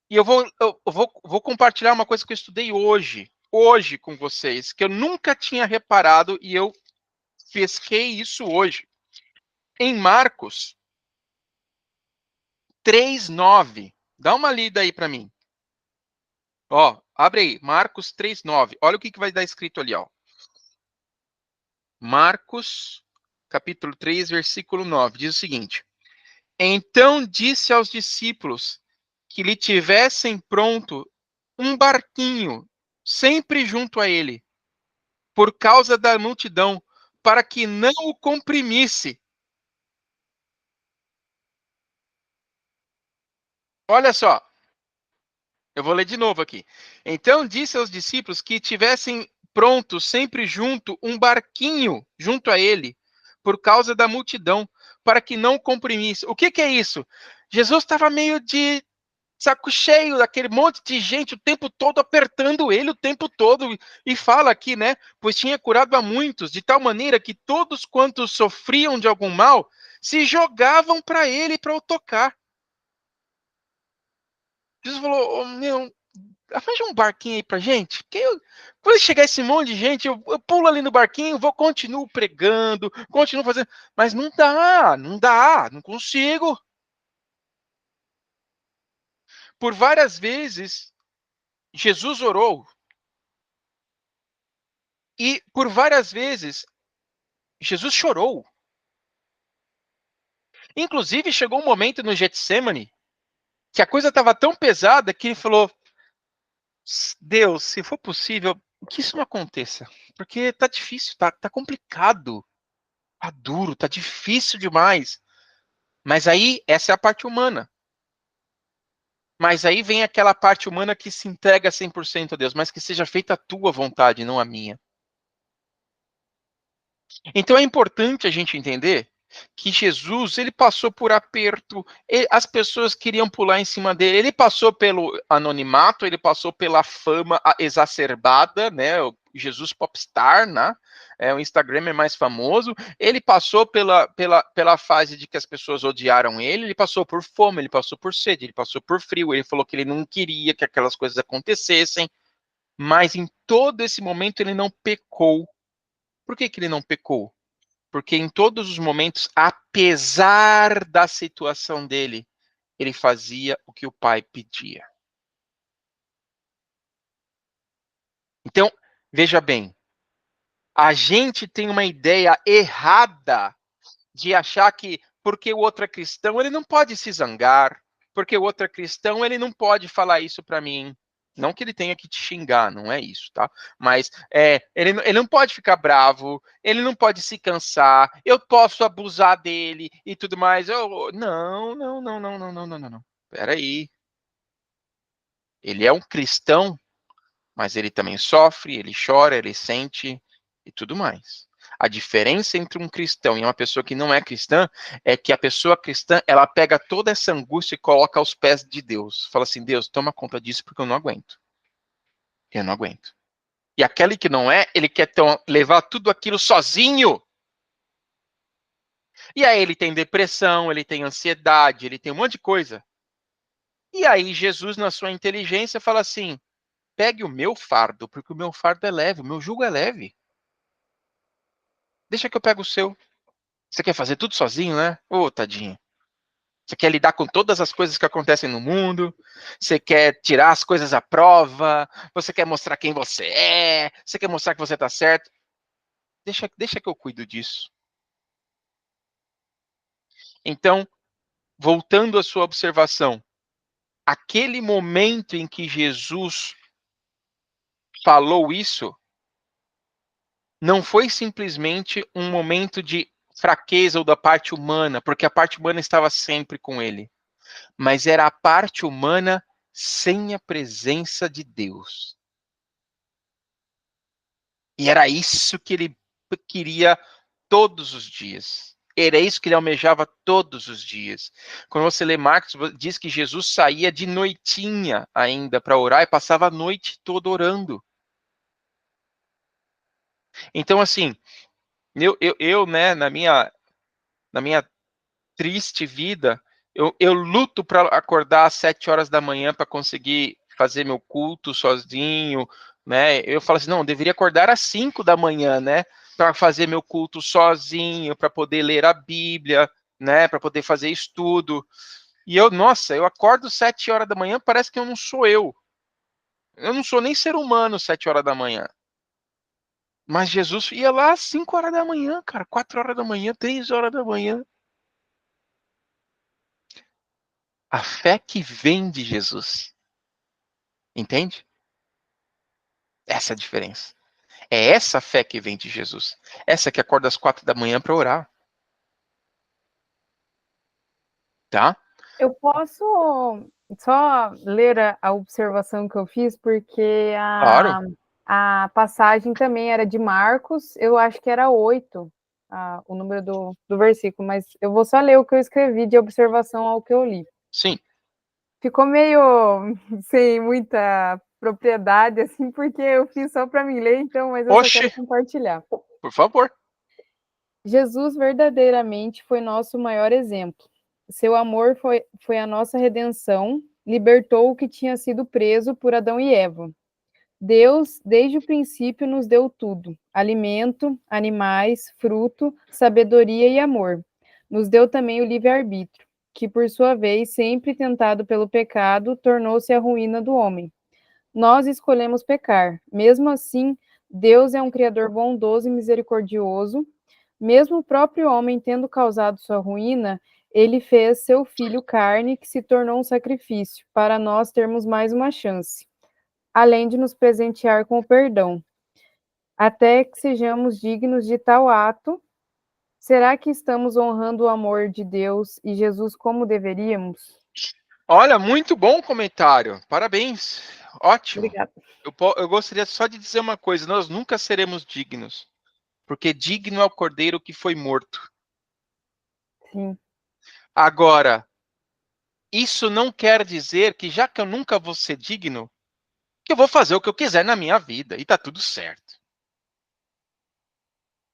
E eu vou compartilhar uma coisa que eu estudei hoje com vocês, que eu nunca tinha reparado e eu pesquei isso hoje. Em Marcos 3:9. Dá uma lida aí para mim. Ó, abre aí, Marcos 3:9. Olha o que vai dar escrito ali, ó. Marcos, capítulo 3, versículo 9. Diz o seguinte: Então disse aos discípulos que lhe tivessem pronto um barquinho sempre junto a ele, por causa da multidão, para que não o comprimisse. Olha só, eu vou ler de novo aqui. Então disse aos discípulos que tivessem pronto sempre junto um barquinho junto a ele, por causa da multidão, para que não o comprimisse. O que é isso? Jesus estava meio de saco cheio daquele monte de gente o tempo todo apertando ele o tempo todo, e fala aqui, né? Pois tinha curado a muitos, de tal maneira que todos quantos sofriam de algum mal se jogavam para ele para o tocar. Jesus falou: oh, meu, arranja um barquinho aí pra gente, porque quando chegar esse monte de gente, eu pulo ali no barquinho, continuo pregando, continuo fazendo, mas não dá, não consigo. Por várias vezes, Jesus orou. E por várias vezes, Jesus chorou. Inclusive, chegou um momento no Getsemane que a coisa estava tão pesada que ele falou: Deus, se for possível, que isso não aconteça. Porque tá difícil, tá complicado, tá duro, tá difícil demais. Mas aí, essa é a parte humana. Mas aí vem aquela parte humana que se entrega 100% a Deus, mas que seja feita a tua vontade, não a minha. Então é importante a gente entender que Jesus, ele passou por aperto, as pessoas queriam pular em cima dele, ele passou pelo anonimato, ele passou pela fama exacerbada, né, o Jesus Popstar, né, o Instagram é mais famoso, ele passou pela fase de que as pessoas odiaram ele passou por fome, ele passou por sede, ele passou por frio, ele falou que ele não queria que aquelas coisas acontecessem, mas em todo esse momento ele não pecou. Por que ele não pecou? Porque em todos os momentos, apesar da situação dele, ele fazia o que o pai pedia. Então, veja bem, a gente tem uma ideia errada de achar que porque o outro é cristão, ele não pode se zangar, porque o outro é cristão, ele não pode falar isso para mim. Não que ele tenha que te xingar, não é isso, tá? Mas ele não pode ficar bravo, ele não pode se cansar, eu posso abusar dele e tudo mais. Não. Peraí. Ele é um cristão, mas ele também sofre, ele chora, ele sente e tudo mais. A diferença entre um cristão e uma pessoa que não é cristã é que a pessoa cristã, ela pega toda essa angústia e coloca aos pés de Deus. Fala assim: Deus, toma conta disso porque eu não aguento. Eu não aguento. E aquele que não é, ele quer levar tudo aquilo sozinho. E aí ele tem depressão, ele tem ansiedade, ele tem um monte de coisa. E aí Jesus, na sua inteligência, fala assim: pegue o meu fardo, porque o meu fardo é leve, o meu jugo é leve. Deixa que eu pego o seu. Você quer fazer tudo sozinho, né? Ô, tadinho. Você quer lidar com todas as coisas que acontecem no mundo, você quer tirar as coisas à prova, você quer mostrar quem você quer mostrar que você está certo. Deixa que eu cuido disso. Então, voltando à sua observação, aquele momento em que Jesus falou isso, não foi simplesmente um momento de fraqueza ou da parte humana, porque a parte humana estava sempre com ele, mas era a parte humana sem a presença de Deus. E era isso que ele queria todos os dias. Era isso que ele almejava todos os dias. Quando você lê Marcos, diz que Jesus saía de noitinha ainda para orar e passava a noite toda orando. Então, assim, eu né, na minha triste vida, eu luto para acordar às 7 horas da manhã para conseguir fazer meu culto sozinho, né? Eu falo assim, não, eu deveria acordar às 5 da manhã, né? Para fazer meu culto sozinho, para poder ler a Bíblia, né? Para poder fazer estudo. E nossa, eu acordo 7 horas da manhã, parece que eu não sou eu. Eu não sou nem ser humano 7 horas da manhã. Mas Jesus ia lá às 5 horas da manhã, cara, 4 horas da manhã, 3 horas da manhã. A fé que vem de Jesus. Entende? Essa é a diferença. É essa fé que vem de Jesus. Essa que acorda às 4 da manhã para orar. Tá? Eu posso só ler a observação que eu fiz, porque Claro. a passagem também era de Marcos, eu acho que era 8, o número do versículo, mas eu vou só ler o que eu escrevi de observação ao que eu li. Sim. Ficou meio sem muita propriedade, assim, porque eu fiz só para mim ler, então, mas eu só quero compartilhar. Por favor. Jesus verdadeiramente foi nosso maior exemplo. Seu amor foi a nossa redenção, libertou o que tinha sido preso por Adão e Eva. Deus, desde o princípio, nos deu tudo: alimento, animais, fruto, sabedoria e amor. Nos deu também o livre-arbítrio, que, por sua vez, sempre tentado pelo pecado, tornou-se a ruína do homem. Nós escolhemos pecar. Mesmo assim, Deus é um Criador bondoso e misericordioso. Mesmo o próprio homem tendo causado sua ruína, ele fez seu filho carne, que se tornou um sacrifício, para nós termos mais uma chance, além de nos presentear com o perdão, até que sejamos dignos de tal ato. Será que estamos honrando o amor de Deus e Jesus como deveríamos? Olha, muito bom comentário. Parabéns. Ótimo. Obrigada. Eu gostaria só de dizer uma coisa: nós nunca seremos dignos, porque digno é o cordeiro que foi morto. Sim. Agora, isso não quer dizer que, já que eu nunca vou ser digno, que eu vou fazer o que eu quiser na minha vida e tá tudo certo.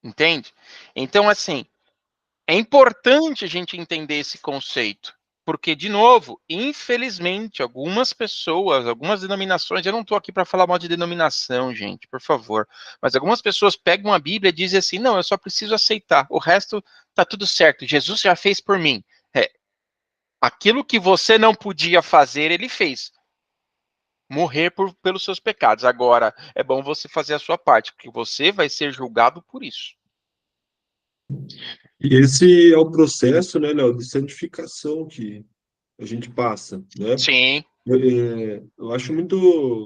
Entende? Então, assim, é importante a gente entender esse conceito. Porque, de novo, infelizmente, algumas pessoas, algumas denominações, eu não estou aqui para falar mal de denominação, gente, por favor, mas algumas pessoas pegam a Bíblia e dizem assim, não, eu só preciso aceitar, o resto tá tudo certo, Jesus já fez por mim. Aquilo que você não podia fazer, ele fez. Morrer pelos seus pecados. Agora, é bom você fazer a sua parte, porque você vai ser julgado por isso. E esse é o processo, né, Léo, de santificação que a gente passa, né? Sim. Eu acho muito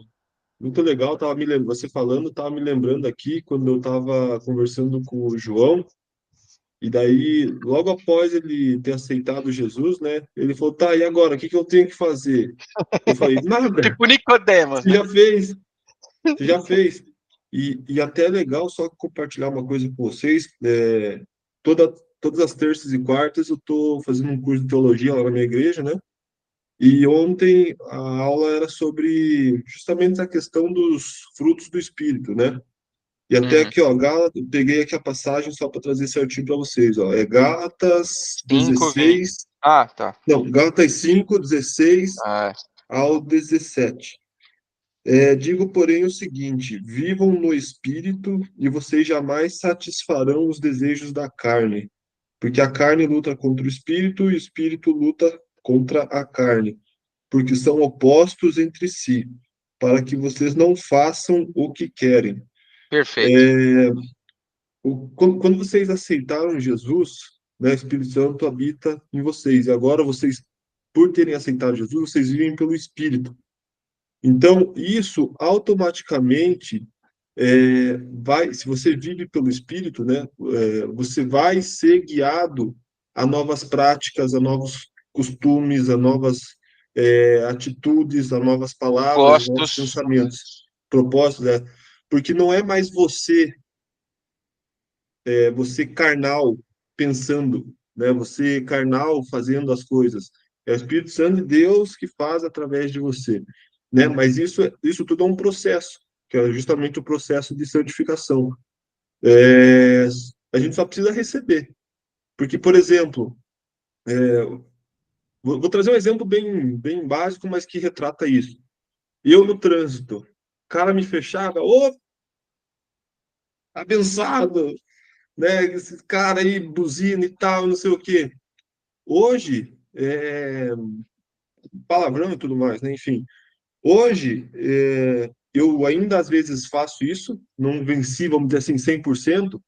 legal, você falando, estava me lembrando aqui, quando eu estava conversando com o João, e daí, logo após ele ter aceitado Jesus, né, ele falou, tá, e agora, o que que eu tenho que fazer? Eu falei, nada, Tipo Nicodemos, você né? já fez, você já fez. E até é legal só compartilhar uma coisa com vocês, todas as terças e quartas eu estou fazendo um curso de teologia lá na minha igreja, né? E ontem a aula era sobre justamente essa questão dos frutos do Espírito, né? E até Uhum. aqui, ó, Gálatas, eu peguei aqui a passagem só para trazer certinho para vocês, ó. É Gálatas 5:20. 16, Ah, tá. não, Gálatas 5, 16 Ah, ao 17. Digo, porém, o seguinte: vivam no Espírito e vocês jamais satisfarão os desejos da carne, porque a carne luta contra o Espírito e o Espírito luta contra a carne, porque são opostos entre si, para que vocês não façam o que querem. perfeito. Quando vocês aceitaram Jesus, né, o Espírito Santo habita em vocês, e agora vocês, por terem aceitado Jesus, vocês vivem pelo Espírito. Então, isso automaticamente se você vive pelo Espírito, né, você vai ser guiado a novas práticas, a novos costumes, a novas atitudes, a novas palavras, a novos Postos. pensamentos, propósitos, porque não é mais você carnal pensando, né, você carnal fazendo as coisas. É o Espírito Santo de Deus que faz através de você, né? Mas isso tudo é um processo, que é justamente o processo de santificação. É, a gente só precisa receber. Porque, por exemplo, vou trazer um exemplo bem básico, mas que retrata isso. Eu no trânsito, o cara me fechava, ô, abençoado, né? Esse cara aí, buzina e tal, não sei o quê. Hoje, palavrão e tudo mais, né? Enfim, hoje, eu ainda às vezes faço isso, não venci, vamos dizer assim, 100%,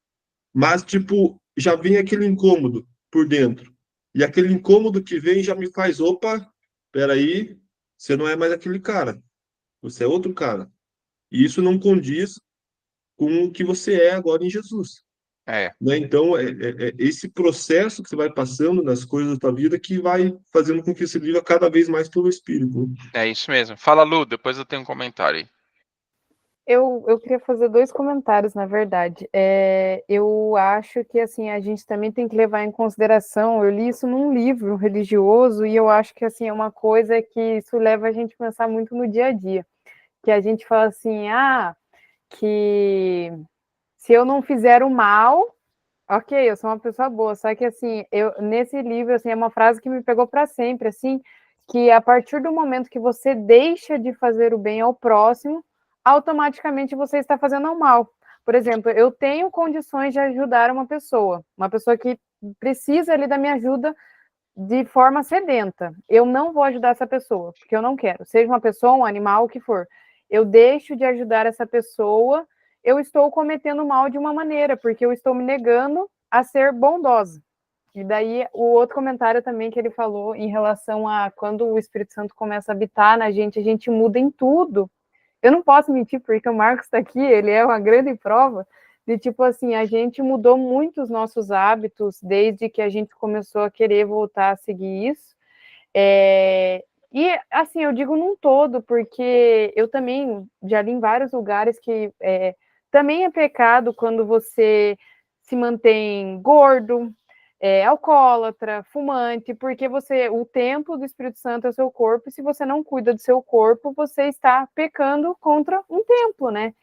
mas, tipo, já vem aquele incômodo por dentro. E aquele incômodo que vem já me faz, opa, peraí, você não é mais aquele cara, você é outro cara. E isso não condiz com o que você é agora em Jesus. É, Né? Então, é esse processo que você vai passando nas coisas da tua vida que vai fazendo com que você viva cada vez mais pelo Espírito. Né? é isso mesmo. Fala, Lu, depois eu tenho um comentário aí. Eu queria fazer 2 comentários, na verdade. Eu acho que assim a gente também tem que levar em consideração. Eu li isso num livro religioso e eu acho que assim é uma coisa que isso leva a gente a pensar muito no dia a dia. Que a gente fala assim, que se eu não fizer o mal, ok, eu sou uma pessoa boa. Só que assim, eu nesse livro assim é uma frase que me pegou para sempre, assim, que a partir do momento que você deixa de fazer o bem ao próximo, automaticamente você está fazendo o mal. Por exemplo, eu tenho condições de ajudar uma pessoa que precisa ali da minha ajuda de forma sedenta. Eu não vou ajudar essa pessoa, porque eu não quero. Seja uma pessoa, um animal, o que for. Eu deixo de ajudar essa pessoa, eu estou cometendo mal de uma maneira, porque eu estou me negando a ser bondosa. E daí o outro comentário também que ele falou em relação a quando o Espírito Santo começa a habitar na gente, a gente muda em tudo. Eu não posso mentir, porque o Marcos está aqui, ele é uma grande prova de tipo assim, a gente mudou muito os nossos hábitos desde que a gente começou a querer voltar a seguir isso. E assim, eu digo num todo, porque eu também já li em vários lugares que também é pecado quando você se mantém gordo, alcoólatra, fumante, porque o templo do Espírito Santo é o seu corpo, e se você não cuida do seu corpo, você está pecando contra um templo, né?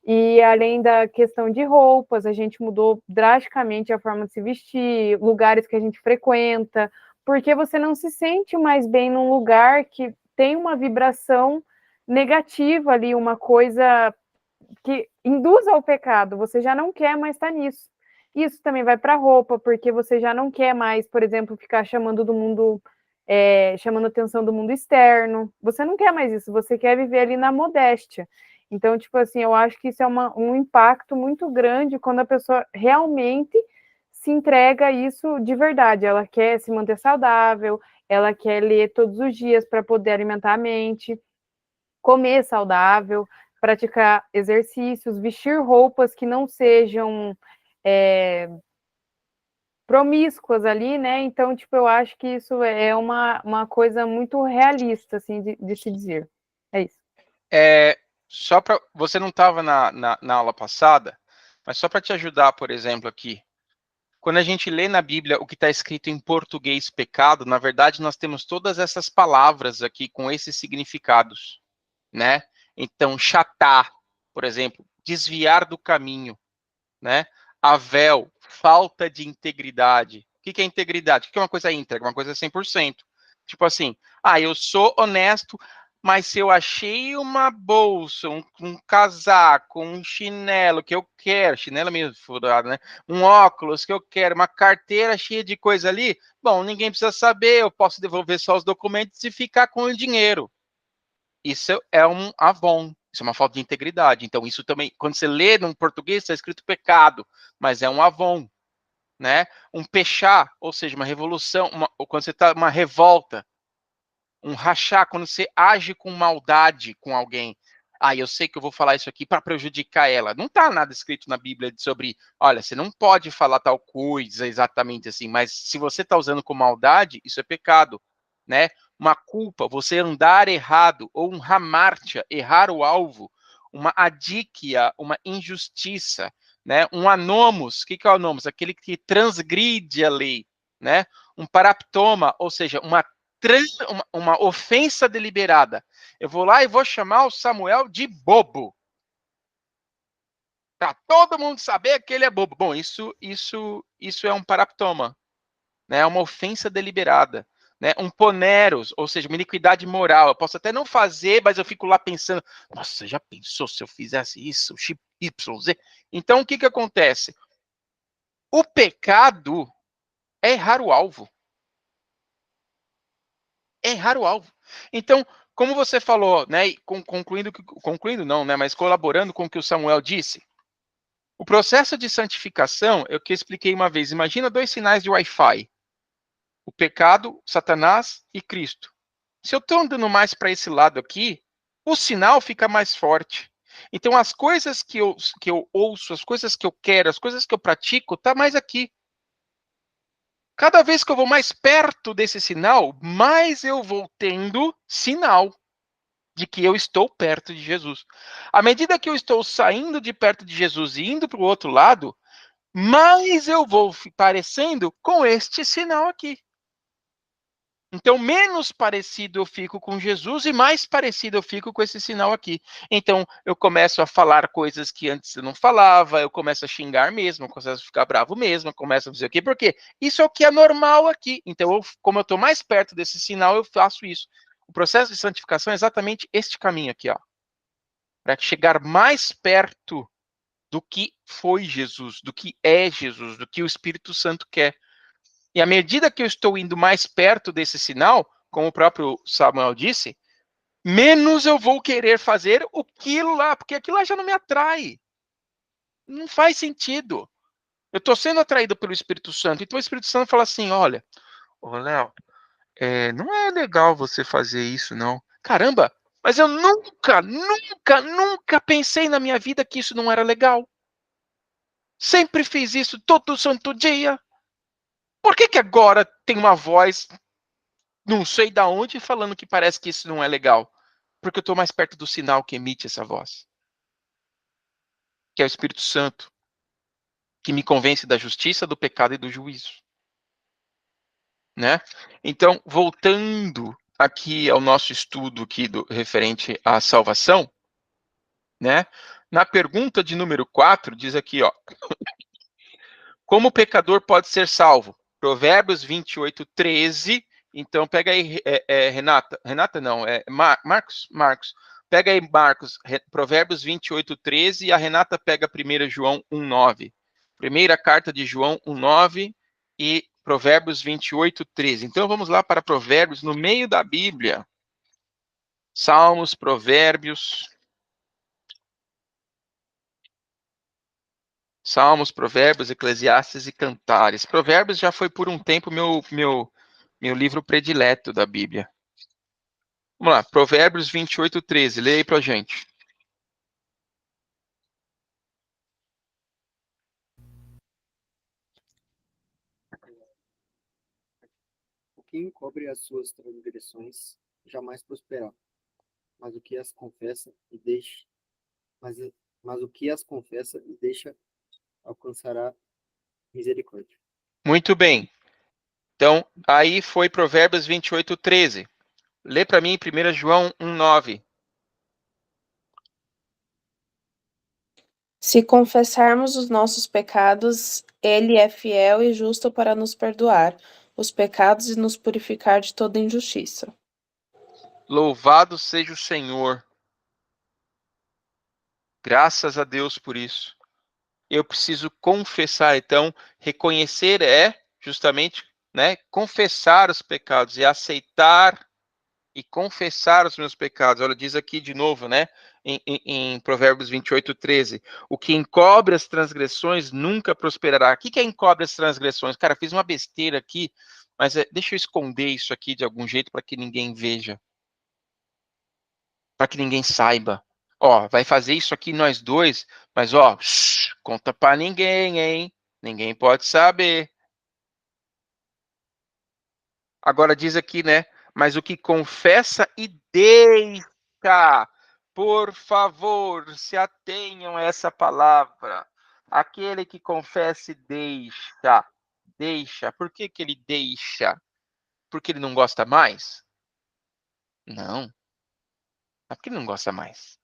E além da questão de roupas, a gente mudou drasticamente a forma de se vestir, lugares que a gente frequenta, porque você não se sente mais bem num lugar que tem uma vibração negativa ali, uma coisa que induz ao pecado, você já não quer mais estar nisso. Isso também vai para a roupa, porque você já não quer mais, por exemplo, ficar chamando chamando atenção do mundo externo. Você não quer mais isso, você quer viver ali na modéstia. Então, tipo assim, eu acho que isso é um impacto muito grande quando a pessoa realmente se entrega a isso de verdade. Ela quer se manter saudável, ela quer ler todos os dias para poder alimentar a mente, comer saudável, praticar exercícios, vestir roupas que não sejam promíscuas ali, né? Então, tipo, eu acho que isso é uma coisa muito realista, assim, de se dizer. É isso. Só para você não estava na aula passada, mas só para te ajudar, por exemplo, aqui. quando a gente lê na Bíblia o que está escrito em português pecado, na verdade nós temos todas essas palavras aqui com esses significados, né? Então, chatar, por exemplo, desviar do caminho, né? Avel, falta de integridade. O que é integridade? O que é uma coisa íntegra? Uma coisa 100%. Tipo assim, eu sou honesto, mas se eu achei uma bolsa, um casaco, um chinelo que eu quero, chinelo meio furado, né? Um óculos que eu quero, uma carteira cheia de coisa ali, bom, ninguém precisa saber, eu posso devolver só os documentos e ficar com o dinheiro. Isso é um avon, isso é uma falta de integridade. Então, isso também, quando você lê no português, está escrito pecado, mas é um avon, né? Um pechá, ou seja, uma revolução, ou quando você está uma revolta, um rachá, quando você age com maldade com alguém. Eu sei que eu vou falar isso aqui para prejudicar ela. Não está nada escrito na Bíblia sobre, olha, você não pode falar tal coisa exatamente assim, mas se você está usando com maldade, isso é pecado, né? Uma culpa, você andar errado, ou um hamartia, errar o alvo, uma adíquia, uma injustiça, né? Um anomos, o que é o anomos? Aquele que transgride a lei, né? Um paraptoma, ou seja, uma ofensa deliberada. Eu vou lá e vou chamar o Samuel de bobo. Para todo mundo saber que ele é bobo. Bom, isso é um paraptoma, né? É uma ofensa deliberada, né? Um poneros, ou seja, uma iniquidade moral. Eu posso até não fazer, mas eu fico lá pensando, nossa, já pensou se eu fizesse isso, XYZ? Então, o que acontece? O pecado é errar o alvo. Errar o alvo. Então, como você falou, né, concluindo não, né, mas colaborando com o que o Samuel disse, o processo de santificação é o que eu expliquei uma vez. Imagina 2 sinais de Wi-Fi: o pecado, Satanás e Cristo. Se eu estou andando mais para esse lado aqui, o sinal fica mais forte. Então, as coisas que eu ouço, as coisas que eu quero, as coisas que eu pratico, tá mais aqui. Cada vez que eu vou mais perto desse sinal, mais eu vou tendo sinal de que eu estou perto de Jesus. À medida que eu estou saindo de perto de Jesus e indo para o outro lado, mais eu vou parecendo com este sinal aqui. Então, menos parecido eu fico com Jesus e mais parecido eu fico com esse sinal aqui. Então, eu começo a falar coisas que antes eu não falava, eu começo a xingar mesmo, eu começo a ficar bravo mesmo, eu começo a fazer o quê? Porque isso é o que é normal aqui. Então, como eu estou mais perto desse sinal, eu faço isso. O processo de santificação é exatamente este caminho aqui, ó, para chegar mais perto do que foi Jesus, do que é Jesus, do que o Espírito Santo quer. E à medida que eu estou indo mais perto desse sinal, como o próprio Samuel disse, menos eu vou querer fazer aquilo lá, porque aquilo lá já não me atrai. Não faz sentido. Eu estou sendo atraído pelo Espírito Santo. Então o Espírito Santo fala assim: olha, ô Léo, não é legal você fazer isso, não. Caramba, mas eu nunca pensei na minha vida que isso não era legal. Sempre fiz isso todo santo dia. Por que agora tem uma voz, não sei da onde, falando que parece que isso não é legal? Porque eu estou mais perto do sinal que emite essa voz, que é o Espírito Santo, que me convence da justiça, do pecado e do juízo, né? Então, voltando aqui ao nosso estudo aqui referente à salvação, né? Na pergunta de número 4, diz aqui, ó, como o pecador pode ser salvo? Provérbios 28, 13. Então, pega aí, Renata. Renata não, Marcos. Pega aí, Marcos, Provérbios 28, 13. E a Renata pega 1 João 1, 9. Primeira carta de João 1, 9 e Provérbios 28, 13. Então, vamos lá para Provérbios, no meio da Bíblia. Salmos, Provérbios. Salmos, Provérbios, Eclesiastes e Cantares. Provérbios já foi por um tempo meu livro predileto da Bíblia. Vamos lá, Provérbios 28, 13. Leia aí pra gente. O que encobre as suas transgressões jamais prosperará, mas o que as confessa e deixa, mas o que as confessa e deixa alcançará misericórdia. Muito bem. Então, aí foi Provérbios 28:13. Lê para mim 1 João 1:9. Se confessarmos os nossos pecados, ele é fiel e justo para nos perdoar os pecados e nos purificar de toda injustiça. Louvado seja o Senhor. Graças a Deus por isso. Eu preciso confessar, então, reconhecer é justamente, né, confessar os pecados e aceitar e confessar os meus pecados. Olha, diz aqui de novo, né, em Provérbios 28:13, o que encobre as transgressões nunca prosperará. O que é encobre as transgressões? Cara, fiz uma besteira aqui, mas deixa eu esconder isso aqui de algum jeito para que ninguém veja, para que ninguém saiba. Ó, vai fazer isso aqui nós dois, mas ó, conta para ninguém, hein? Ninguém pode saber. Agora diz aqui, né? Mas o que confessa e deixa, por favor, se atenham a essa palavra. Aquele que confessa e deixa. Por que que ele deixa? Porque ele não gosta mais? Não, não é porque ele não gosta mais.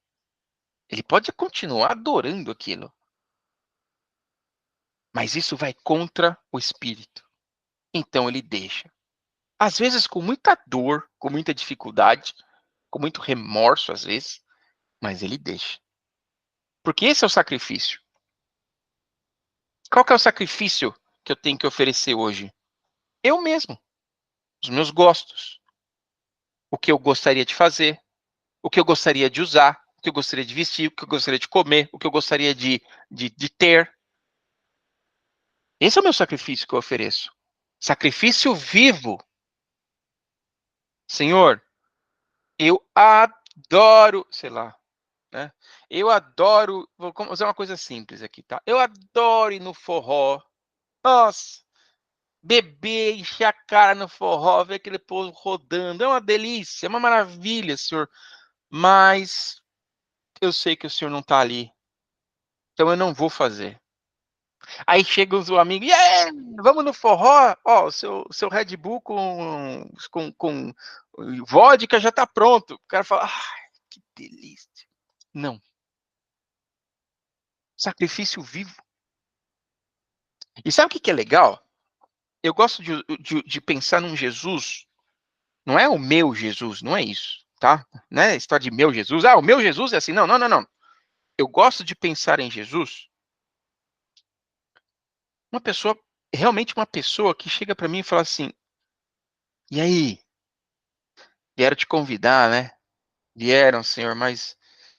Ele pode continuar adorando aquilo, mas isso vai contra o espírito. Então ele deixa. Às vezes com muita dor, com muita dificuldade, com muito remorso às vezes, mas ele deixa. Porque esse é o sacrifício. Qual que é o sacrifício que eu tenho que oferecer hoje? Eu mesmo. Os meus gostos. O que eu gostaria de fazer. O que eu gostaria de usar. O que eu gostaria de vestir. O que eu gostaria de comer. O que eu gostaria de ter. Esse é o meu sacrifício que eu ofereço. Sacrifício vivo. Senhor, eu adoro, sei lá, né? Eu adoro, vou usar uma coisa simples aqui, tá? Eu adoro ir no forró. Nossa, beber, encher a cara no forró, ver aquele povo rodando. É uma delícia, é uma maravilha, Senhor. Mas eu sei que o Senhor não está ali. Então eu não vou fazer. Aí chega os amigos, yeah, vamos no forró? Ó, o seu Red Bull com vodka já está pronto. O cara fala, que delícia. Não. Sacrifício vivo. E sabe o que é legal? Eu gosto de pensar num Jesus. Não é o meu Jesus, não é isso, tá? Não é história de meu Jesus. Ah, o meu Jesus é assim. Não, não, não, não. Eu gosto de pensar em Jesus. Uma pessoa, realmente uma pessoa que chega para mim e fala assim: e aí? Vieram te convidar, né? Vieram, Senhor, mas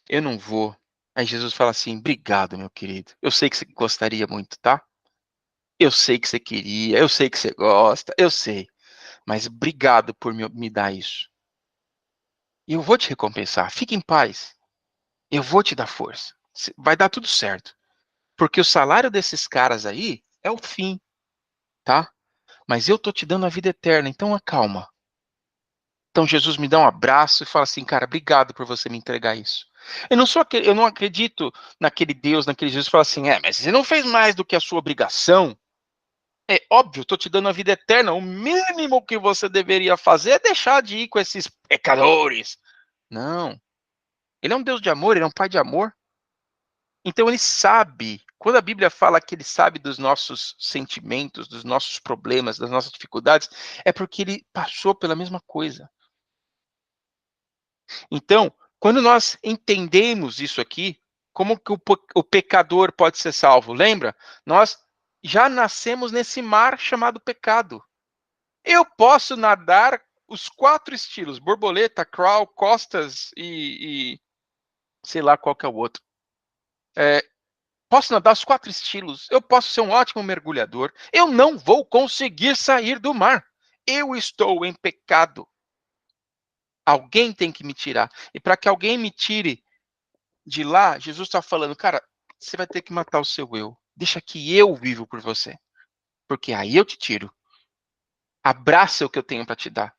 eu não vou. Aí Jesus fala assim: obrigado, meu querido. Eu sei que você gostaria muito, tá? Eu sei que você queria, eu sei que você gosta, eu sei. Mas obrigado por me dar isso. E eu vou te recompensar. Fique em paz. Eu vou te dar força. Vai dar tudo certo. Porque o salário desses caras aí é o fim, tá? Mas eu tô te dando a vida eterna, então acalma. Então Jesus me dá um abraço e fala assim, cara, obrigado por você me entregar isso. Eu não acredito naquele Deus, naquele Jesus que fala assim, mas você não fez mais do que a sua obrigação. É óbvio, eu tô te dando a vida eterna. O mínimo que você deveria fazer é deixar de ir com esses pecadores. Não. Ele é um Deus de amor, ele é um pai de amor. Então ele sabe, quando a Bíblia fala que ele sabe dos nossos sentimentos, dos nossos problemas, das nossas dificuldades, é porque ele passou pela mesma coisa. Então, quando nós entendemos isso aqui, como que o pecador pode ser salvo? Lembra? Nós já nascemos nesse mar chamado pecado. Eu posso nadar os 4 estilos, borboleta, crawl, costas e sei lá qual que é o outro. Posso nadar os 4 estilos, eu posso ser um ótimo mergulhador, eu não vou conseguir sair do mar. Eu estou em pecado. Alguém tem que me tirar. E para que alguém me tire de lá, Jesus está falando, cara, você vai ter que matar o seu eu. Deixa que eu vivo por você. Porque aí eu te tiro. Abraça o que eu tenho para te dar.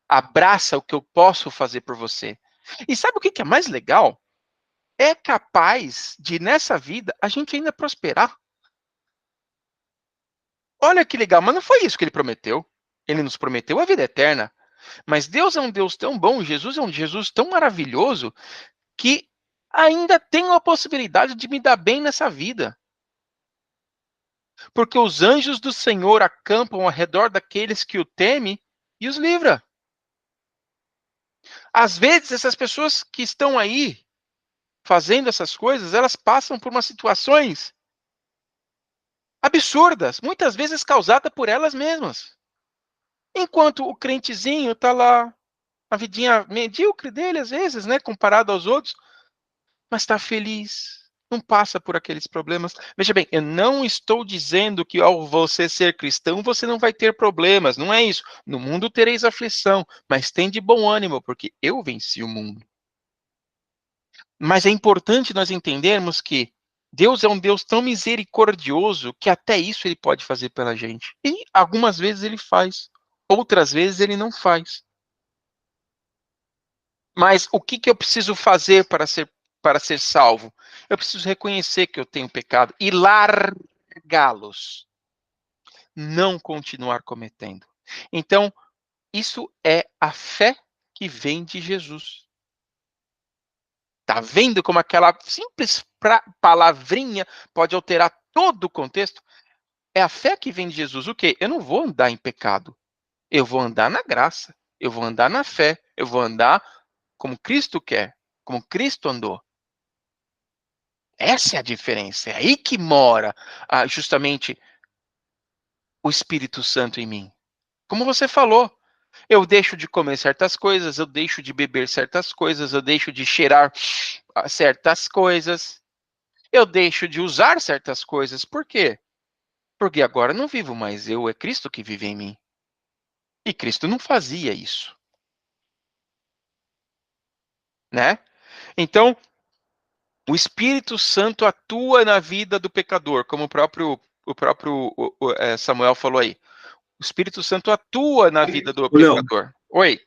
Abraça o que eu posso fazer por você. E sabe o que é mais legal? É capaz de, nessa vida, a gente ainda prosperar. Olha que legal, mas não foi isso que ele prometeu. Ele nos prometeu a vida eterna. Mas Deus é um Deus tão bom, Jesus é um Jesus tão maravilhoso, que ainda tenho a possibilidade de me dar bem nessa vida. Porque os anjos do Senhor acampam ao redor daqueles que o temem e os livra. Às vezes, essas pessoas que estão aí fazendo essas coisas, elas passam por umas situações absurdas, muitas vezes causadas por elas mesmas. Enquanto o crentezinho está lá, a vidinha medíocre dele, às vezes, né, comparado aos outros, mas está feliz, não passa por aqueles problemas. Veja bem, eu não estou dizendo que ao você ser cristão, você não vai ter problemas, não é isso. No mundo tereis aflição, mas tem de bom ânimo, porque eu venci o mundo. Mas é importante nós entendermos que Deus é um Deus tão misericordioso que até isso ele pode fazer pela gente. E algumas vezes ele faz, outras vezes ele não faz. Mas o que eu preciso fazer para ser salvo? Eu preciso reconhecer que eu tenho pecado e largá-los. Não continuar cometendo. Então, isso é a fé que vem de Jesus. Tá vendo como aquela simples palavrinha pode alterar todo o contexto? É a fé que vem de Jesus. O quê? Eu não vou andar em pecado. Eu vou andar na graça. Eu vou andar na fé. Eu vou andar como Cristo quer. Como Cristo andou. Essa é a diferença. É aí que mora justamente o Espírito Santo em mim. Como você falou, eu deixo de comer certas coisas, eu deixo de beber certas coisas, eu deixo de cheirar certas coisas, eu deixo de usar certas coisas. Por quê? Porque agora não vivo mais eu, é Cristo que vive em mim. E Cristo não fazia isso. Né? Então, o Espírito Santo atua na vida do pecador, como o próprio Samuel falou aí. O Espírito Santo atua na vida do Ô, Léo, pecador. Oi.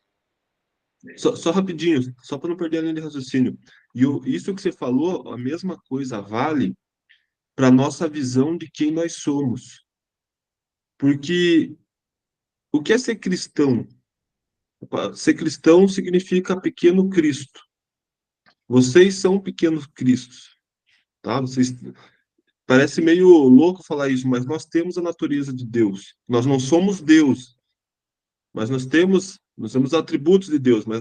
só rapidinho, só para não perder a linha de raciocínio. Isso que você falou, a mesma coisa vale para nossa visão de quem nós somos. Porque o que é ser cristão? Ser cristão significa pequeno Cristo. Vocês são pequenos Cristos, tá? Vocês parece meio louco falar isso, mas nós temos a natureza de Deus. Nós não somos Deus, mas nós temos atributos de Deus, mas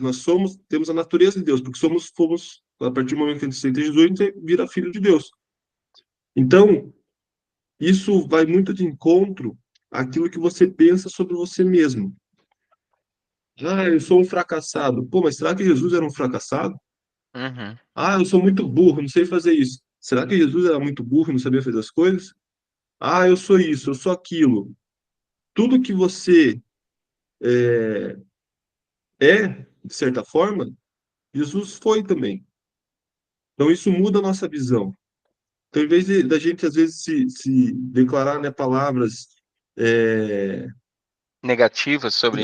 temos a natureza de Deus, porque fomos, a partir do momento que a gente aceita Jesus, a gente vira filho de Deus. Então, isso vai muito de encontro àquilo que você pensa sobre você mesmo. Ah, eu sou um fracassado. Pô, mas será que Jesus era um fracassado? Uhum. Ah, eu sou muito burro, não sei fazer isso. Será que Jesus era muito burro e não sabia fazer as coisas? Ah, eu sou isso, eu sou aquilo. Tudo que você de certa forma, Jesus foi também. Então, isso muda a nossa visão. Então, em vez da gente, às vezes, se declarar, né, palavras é, Negativas sobre.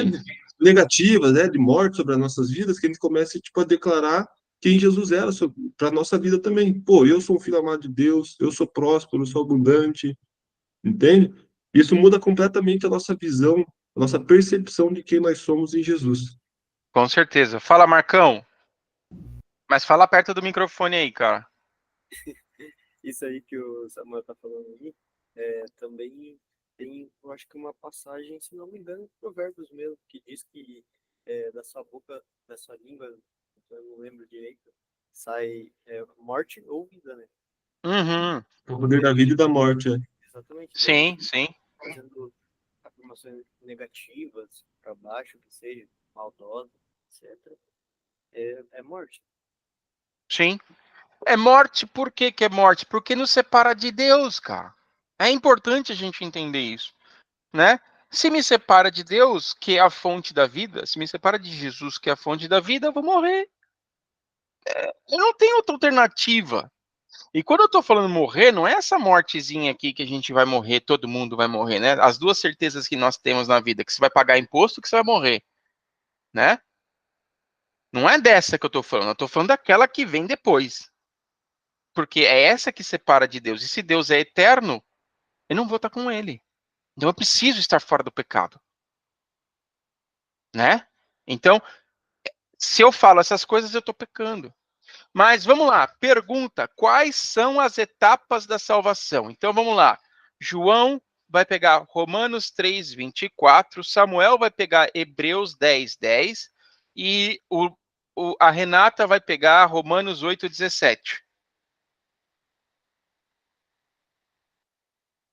negativas, né, de morte sobre as nossas vidas, que a gente comece tipo, a declarar quem Jesus era para a nossa vida também. Pô, eu sou um filho amado de Deus, eu sou próspero, eu sou abundante, entende? Isso muda completamente a nossa visão, a nossa percepção de quem nós somos em Jesus. Com certeza. Fala, Marcão. Mas fala perto do microfone aí, cara. Isso aí que o Samuel tá falando aí, também tem, eu acho que uma passagem, se não me engano, em Provérbios mesmo, que diz que da sua boca, da sua língua, eu não lembro direito, sai morte ou vida, né? Uhum. O poder da vida e da morte, é. Exatamente. Sim, sim. Fazendo afirmações negativas, para baixo, que seja, maldosa, etc. É morte. Sim. É morte, por que é morte? Porque nos separa de Deus, cara. É importante a gente entender isso, né? Se me separa de Deus, que é a fonte da vida, se me separa de Jesus, que é a fonte da vida, eu vou morrer. Eu não tenho outra alternativa. E quando eu tô falando morrer, não é essa mortezinha aqui que a gente vai morrer, todo mundo vai morrer, né? As duas certezas que nós temos na vida, que você vai pagar imposto, que você vai morrer, né? Não é dessa que eu tô falando, eu tô falando daquela que vem depois. Porque é essa que separa de Deus. E se Deus é eterno, eu não vou estar com ele. Então eu preciso estar fora do pecado, né? Então, se eu falo essas coisas, eu estou pecando. Mas vamos lá, pergunta: quais são as etapas da salvação? Então vamos lá. João vai pegar Romanos 3, 24, Samuel vai pegar Hebreus 10, 10 e a Renata vai pegar Romanos 8, 17.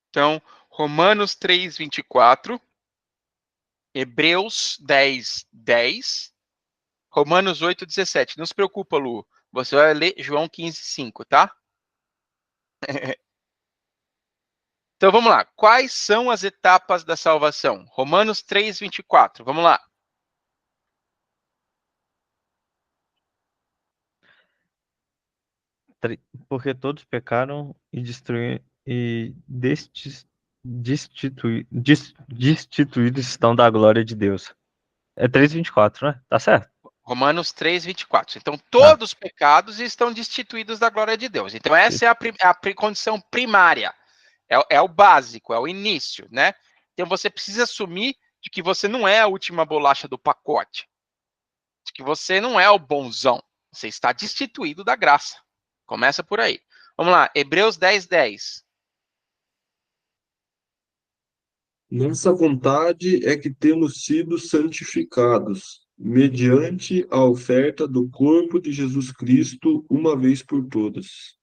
Então, Romanos 3, 24, Hebreus 10, 10, Romanos 8, 17. Não se preocupa, Lu. Você vai ler João 15, 5, tá? Então vamos lá. Quais são as etapas da salvação? Romanos 3, 24. Vamos lá. Porque todos pecaram e destituídos estão da glória de Deus. É 3:24, né? Tá certo? Romanos 3, 24. Então, Ah, todos os pecados estão destituídos da glória de Deus. Então, essa é a condição primária. É o básico, é o início, né? Então, você precisa assumir de que você não é a última bolacha do pacote. De que você não é o bonzão. Você está destituído da graça. Começa por aí. Vamos lá, Hebreus 10, 10. Nessa vontade é que temos sido santificados, mediante a oferta do corpo de Jesus Cristo, uma vez por todas.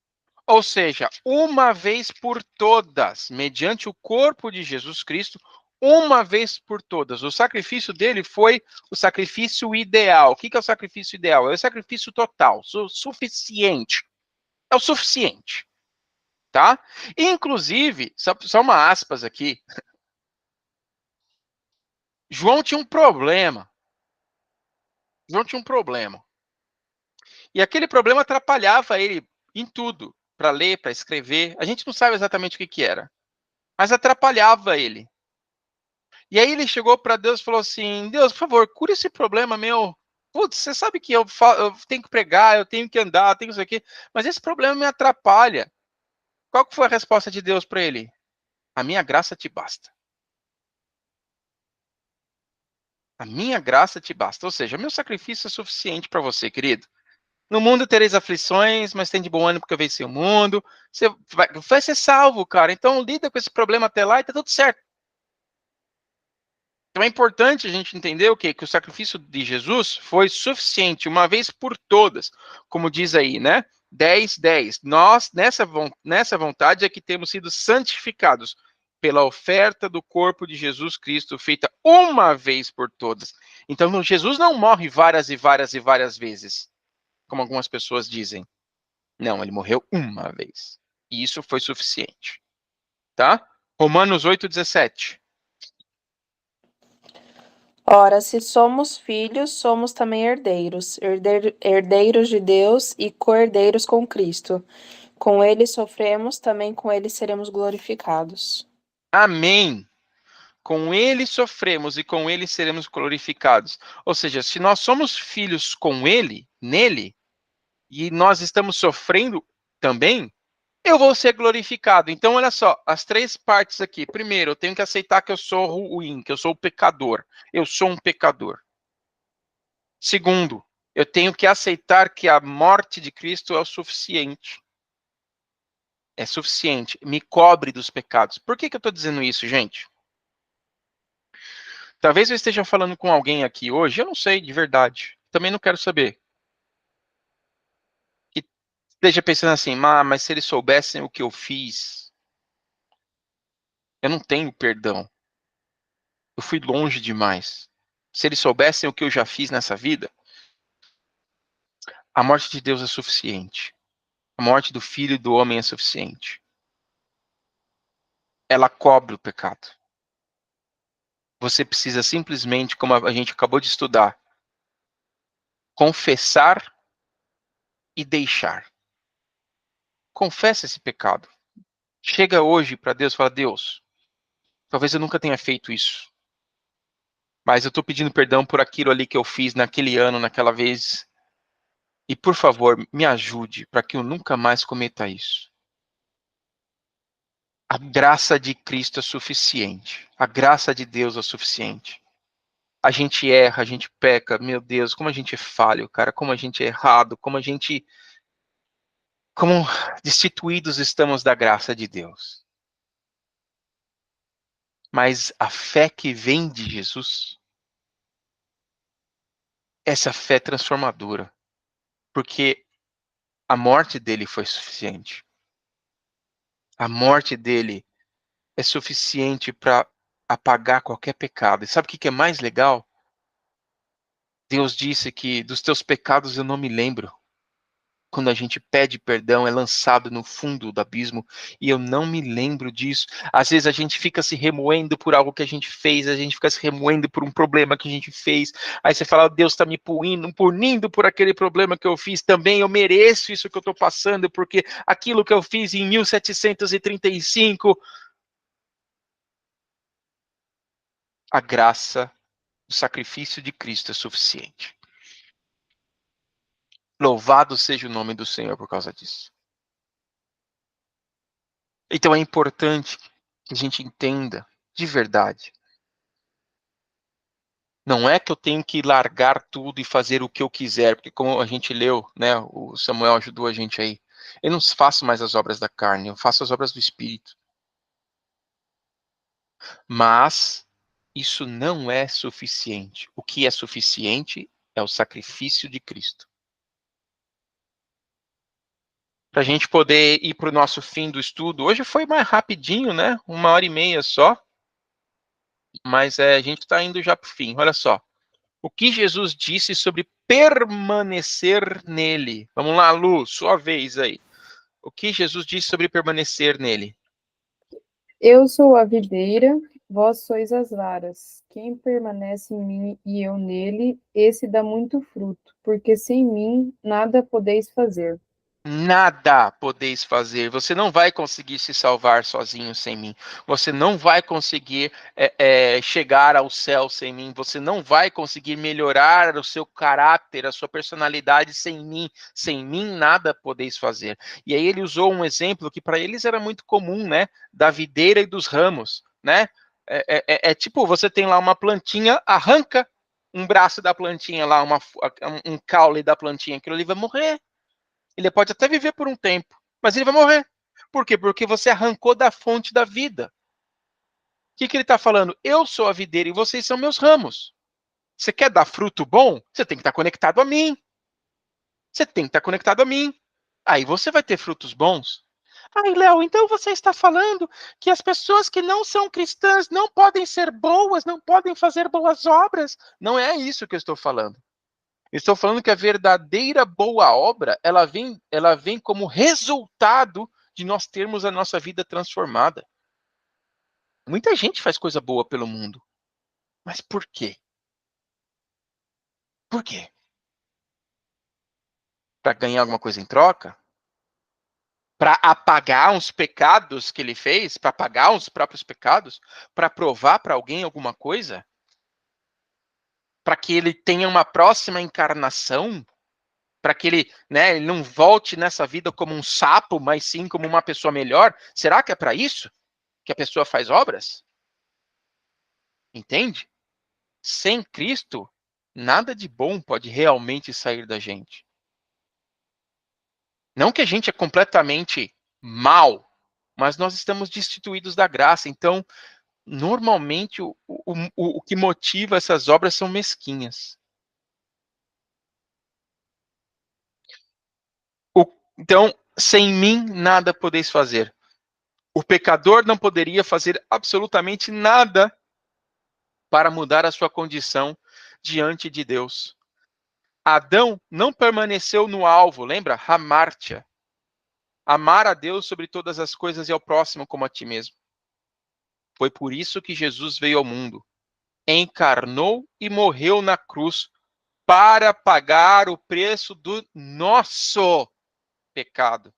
Ou seja, uma vez por todas, mediante o corpo de Jesus Cristo, uma vez por todas. O sacrifício dele foi o sacrifício ideal. O que é o sacrifício ideal? É o sacrifício total, suficiente. É o suficiente, tá? Inclusive, só uma aspas aqui. João tinha um problema. João tinha um problema. E aquele problema atrapalhava ele em tudo, para ler, para escrever. A gente não sabe exatamente o que era, mas atrapalhava ele. E aí ele chegou para Deus e falou assim: Deus, por favor, cura esse problema meu. Putz, você sabe que eu tenho que pregar, eu tenho que andar, tenho isso aqui, mas esse problema me atrapalha. Qual que foi a resposta de Deus para ele? A minha graça te basta. A minha graça te basta. Ou seja, meu sacrifício é suficiente para você, querido. No mundo tereis aflições, mas tem de bom ânimo porque eu venci o mundo. Você vai ser salvo, cara. Então lida com esse problema até lá e tá tudo certo. Então é importante a gente entender o quê? Que o sacrifício de Jesus foi suficiente, uma vez por todas, como diz aí, né? 10, 10. Nós, nessa vontade, é que temos sido santificados pela oferta do corpo de Jesus Cristo, feita uma vez por todas. Então, Jesus não morre várias e várias e várias vezes, como algumas pessoas dizem. Não, ele morreu uma vez. E isso foi suficiente. Tá? Romanos 8, 17. Ora, se somos filhos, somos também herdeiros, herdeiros de Deus e co-herdeiros com Cristo. Com ele sofremos, também com ele seremos glorificados. Amém. Com ele sofremos e com ele seremos glorificados. Ou seja, se nós somos filhos com ele, nele, e nós estamos sofrendo também, eu vou ser glorificado. Então, olha só, as três partes aqui. Primeiro, eu tenho que aceitar que eu sou ruim, que eu sou o pecador. Eu sou um pecador. Segundo, eu tenho que aceitar que a morte de Cristo é o suficiente. É suficiente. Me cobre dos pecados. Por que eu estou dizendo isso, gente? Talvez eu esteja falando com alguém aqui hoje, eu não sei, de verdade. Também não quero saber. Que esteja pensando assim, mas se eles soubessem o que eu fiz, eu não tenho perdão. Eu fui longe demais. Se eles soubessem o que eu já fiz nessa vida, a morte de Deus é suficiente. A morte do Filho do Homem é suficiente. Ela cobre o pecado. Você precisa simplesmente, como a gente acabou de estudar, confessar e deixar. Confessa esse pecado. Chega hoje para Deus e fala: Deus, talvez eu nunca tenha feito isso, mas eu estou pedindo perdão por aquilo ali que eu fiz naquele ano, naquela vez. E, por favor, me ajude para que eu nunca mais cometa isso. A graça de Cristo é suficiente. A graça de Deus é suficiente. A gente erra, a gente peca. Meu Deus, como a gente é falho, cara. Como a gente é errado. Como destituídos estamos da graça de Deus. Mas a fé que vem de Jesus, essa fé transformadora. Porque a morte dele foi suficiente. A morte dele é suficiente para apagar qualquer pecado. E sabe o que é mais legal? Deus disse que dos teus pecados eu não me lembro. Quando a gente pede perdão, é lançado no fundo do abismo, e eu não me lembro disso. Às vezes a gente fica se remoendo por algo que a gente fez, a gente fica se remoendo por um problema que a gente fez. Aí você fala, Deus está me punindo por aquele problema que eu fiz. Também eu mereço isso que eu estou passando, porque aquilo que eu fiz em 1735, a graça, o sacrifício de Cristo é suficiente. Louvado seja o nome do Senhor por causa disso. Então é importante que a gente entenda de verdade. Não é que eu tenho que largar tudo e fazer o que eu quiser, porque como a gente leu, né, o Samuel ajudou a gente aí. Eu não faço mais as obras da carne, eu faço as obras do Espírito. Mas isso não é suficiente. O que é suficiente é o sacrifício de Cristo. Para a gente poder ir para o nosso fim do estudo. Hoje foi mais rapidinho, né? 1h30 só. Mas a gente está indo já para o fim. Olha só. O que Jesus disse sobre permanecer nele. Vamos lá, Lu, sua vez aí. O que Jesus disse sobre permanecer nele? Eu sou a videira, vós sois as varas. Quem permanece em mim e eu nele, esse dá muito fruto, porque sem mim nada podeis fazer. Nada podeis fazer. Você não vai conseguir se salvar sozinho sem mim. Você não vai conseguir chegar ao céu sem mim. Você não vai conseguir melhorar o seu caráter, a sua personalidade sem mim. Sem mim, nada podeis fazer. E aí ele usou um exemplo que para eles era muito comum, né? Da videira e dos ramos, né? É tipo, você tem lá uma plantinha, arranca um braço da plantinha lá, um caule da plantinha, aquilo ali vai morrer. Ele pode até viver por um tempo, mas ele vai morrer. Por quê? Porque você arrancou da fonte da vida. O que ele está falando? Eu sou a videira e vocês são meus ramos. Você quer dar fruto bom? Você tem que estar conectado a mim. Você tem que estar conectado a mim. Aí você vai ter frutos bons. Ai, Léo, então você está falando que as pessoas que não são cristãs não podem ser boas, não podem fazer boas obras? Não é isso que eu estou falando. Estou falando que a verdadeira boa obra, ela vem como resultado de nós termos a nossa vida transformada. Muita gente faz coisa boa pelo mundo. Mas por quê? Por quê? Para ganhar alguma coisa em troca? Para apagar uns pecados que ele fez? Para apagar os próprios pecados? Para provar para alguém alguma coisa? Para que ele tenha uma próxima encarnação? Para que ele não volte nessa vida como um sapo, mas sim como uma pessoa melhor? Será que é para isso que a pessoa faz obras? Entende? Sem Cristo, nada de bom pode realmente sair da gente. Não que a gente é completamente mal, mas nós estamos destituídos da graça. Então, normalmente, o que motiva essas obras são mesquinhas. Então, sem mim, nada podeis fazer. O pecador não poderia fazer absolutamente nada para mudar a sua condição diante de Deus. Adão não permaneceu no alvo, lembra? Hamartia. Amar a Deus sobre todas as coisas e ao próximo como a ti mesmo. Foi por isso que Jesus veio ao mundo. Encarnou e morreu na cruz para pagar o preço do nosso pecado.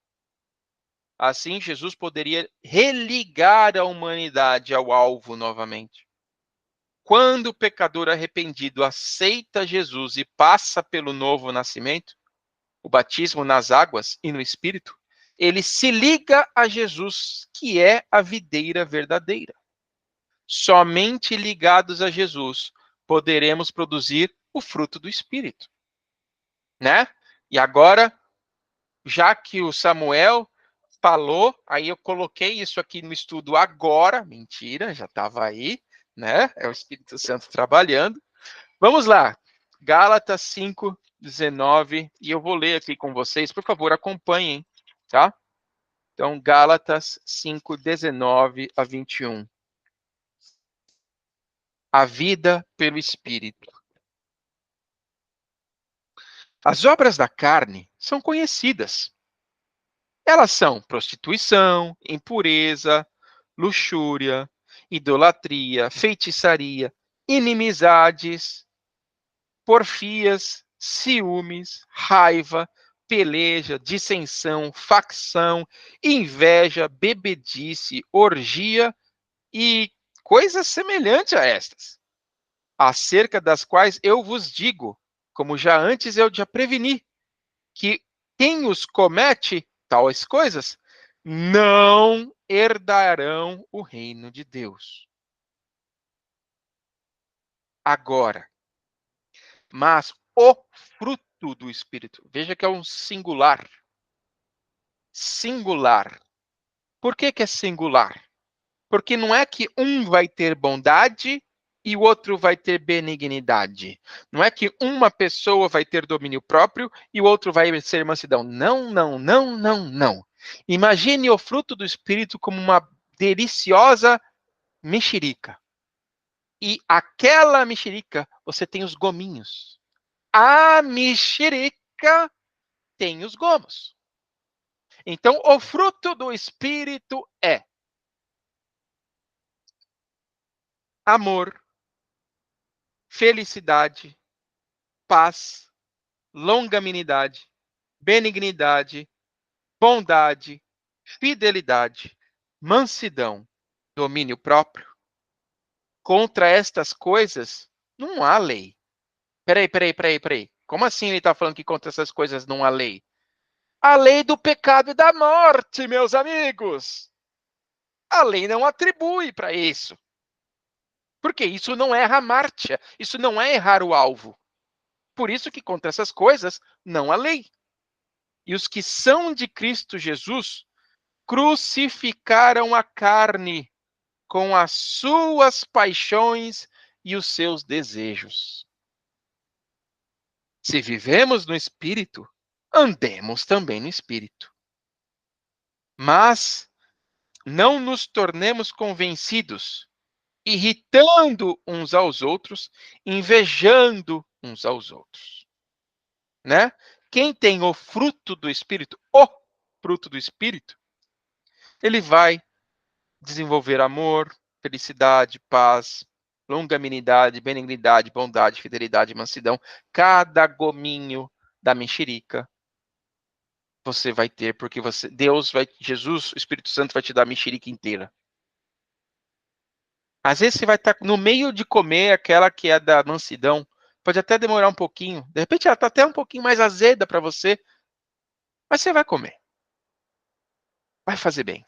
Assim, Jesus poderia religar a humanidade ao alvo novamente. Quando o pecador arrependido aceita Jesus e passa pelo novo nascimento, o batismo nas águas e no Espírito, ele se liga a Jesus, que é a videira verdadeira. Somente ligados a Jesus poderemos produzir o fruto do Espírito, né? E agora, já que o Samuel falou, aí eu coloquei isso aqui no estudo agora, mentira, já estava aí, né? É o Espírito Santo trabalhando. Vamos lá, Gálatas 5:19, e eu vou ler aqui com vocês, por favor, acompanhem, tá? Então, Gálatas 5:19-21. A vida pelo Espírito. As obras da carne são conhecidas. Elas são prostituição, impureza, luxúria, idolatria, feitiçaria, inimizades, porfias, ciúmes, raiva, peleja, dissensão, facção, inveja, bebedice, orgia e coisas semelhantes a estas, acerca das quais eu vos digo, como já antes eu já preveni, que quem os comete tais coisas não herdarão o reino de Deus. Agora, mas o fruto do Espírito, veja que é um singular. Singular. Por que é singular? Porque não é que um vai ter bondade e o outro vai ter benignidade. Não é que uma pessoa vai ter domínio próprio e o outro vai ser mansidão. Não, não, não, não, não. Imagine o fruto do Espírito como uma deliciosa mexerica. E aquela mexerica, você tem os gominhos. A mexerica tem os gomos. Então, o fruto do Espírito é amor, felicidade, paz, longanimidade, benignidade, bondade, fidelidade, mansidão, domínio próprio. Contra estas coisas não há lei. Peraí. Como assim ele está falando que contra essas coisas não há lei? A lei do pecado e da morte, meus amigos. A lei não atribui para isso. Porque isso não é errar marcha, isso não é errar o alvo. Por isso que contra essas coisas não há lei. E os que são de Cristo Jesus crucificaram a carne com as suas paixões e os seus desejos. Se vivemos no Espírito, andemos também no Espírito. Mas não nos tornemos convencidos, irritando uns aos outros, invejando uns aos outros. Né? Quem tem o fruto do Espírito, ele vai desenvolver amor, felicidade, paz, longanimidade, benignidade, bondade, fidelidade, mansidão. Cada gominho da mexerica você vai ter, porque Jesus, o Espírito Santo vai te dar a mexerica inteira. Às vezes você vai estar no meio de comer aquela que é da mansidão, pode até demorar um pouquinho, de repente ela está até um pouquinho mais azeda para você, mas você vai comer. Vai fazer bem.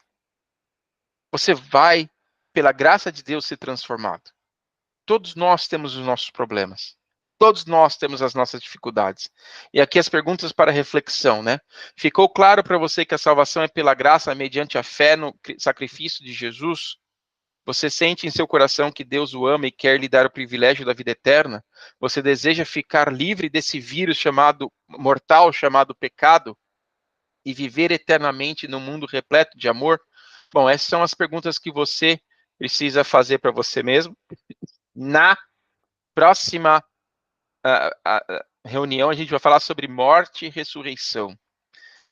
Você vai, pela graça de Deus, ser transformado. Todos nós temos os nossos problemas. Todos nós temos as nossas dificuldades. E aqui as perguntas para reflexão, né? Ficou claro para você que a salvação é pela graça, mediante a fé no sacrifício de Jesus? Você sente em seu coração que Deus o ama e quer lhe dar o privilégio da vida eterna? Você deseja ficar livre desse vírus mortal chamado pecado e viver eternamente num mundo repleto de amor? Bom, essas são as perguntas que você precisa fazer para você mesmo. Na próxima reunião, a gente vai falar sobre morte e ressurreição.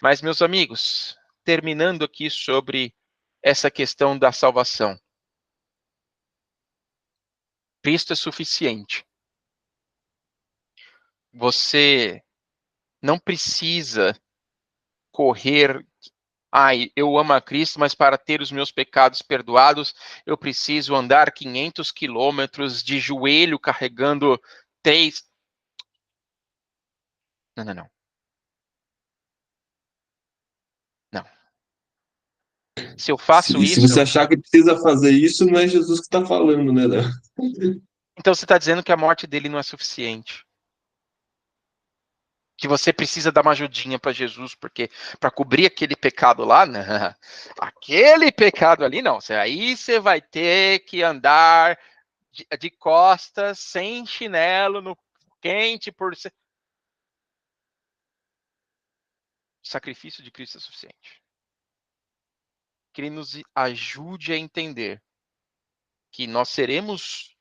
Mas, meus amigos, terminando aqui sobre essa questão da salvação. Cristo é suficiente. Você não precisa correr. Eu amo a Cristo, mas para ter os meus pecados perdoados, eu preciso andar 500 quilômetros de joelho carregando 3. Não. Não. Se eu faço Se isso, você achar que precisa fazer isso, não é Jesus que está falando, né, Léo? então você está dizendo que a morte dele não é suficiente. Que você precisa dar uma ajudinha para Jesus, porque para cobrir aquele pecado lá, não. Aquele pecado ali, não. Aí você vai ter que andar de costas, sem chinelo, no quente, por ser... O sacrifício de Cristo é suficiente. Que ele nos ajude a entender que nós seremos,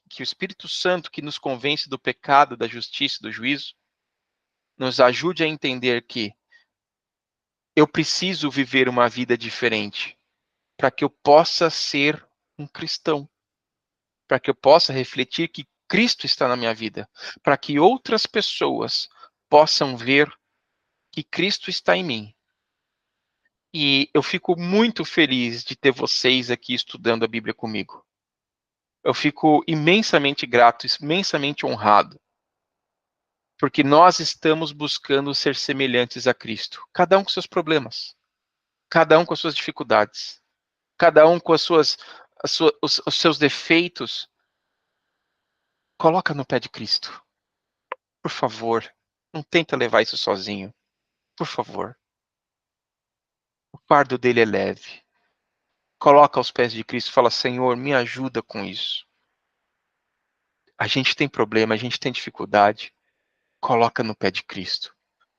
que o Espírito Santo que nos convence do pecado, da justiça e do juízo, nos ajude a entender que eu preciso viver uma vida diferente para que eu possa ser um cristão, para que eu possa refletir que Cristo está na minha vida, para que outras pessoas possam ver que Cristo está em mim. E eu fico muito feliz de ter vocês aqui estudando a Bíblia comigo. Eu fico imensamente grato, imensamente honrado, porque nós estamos buscando ser semelhantes a Cristo, cada um com seus problemas, cada um com as suas dificuldades, cada um com os seus defeitos. Coloca no pé de Cristo. Por favor, não tenta levar isso sozinho. Por favor. O fardo dele é leve. Coloca aos pés de Cristo e fala, Senhor, me ajuda com isso. A gente tem problema, a gente tem dificuldade. Coloca no pé de Cristo,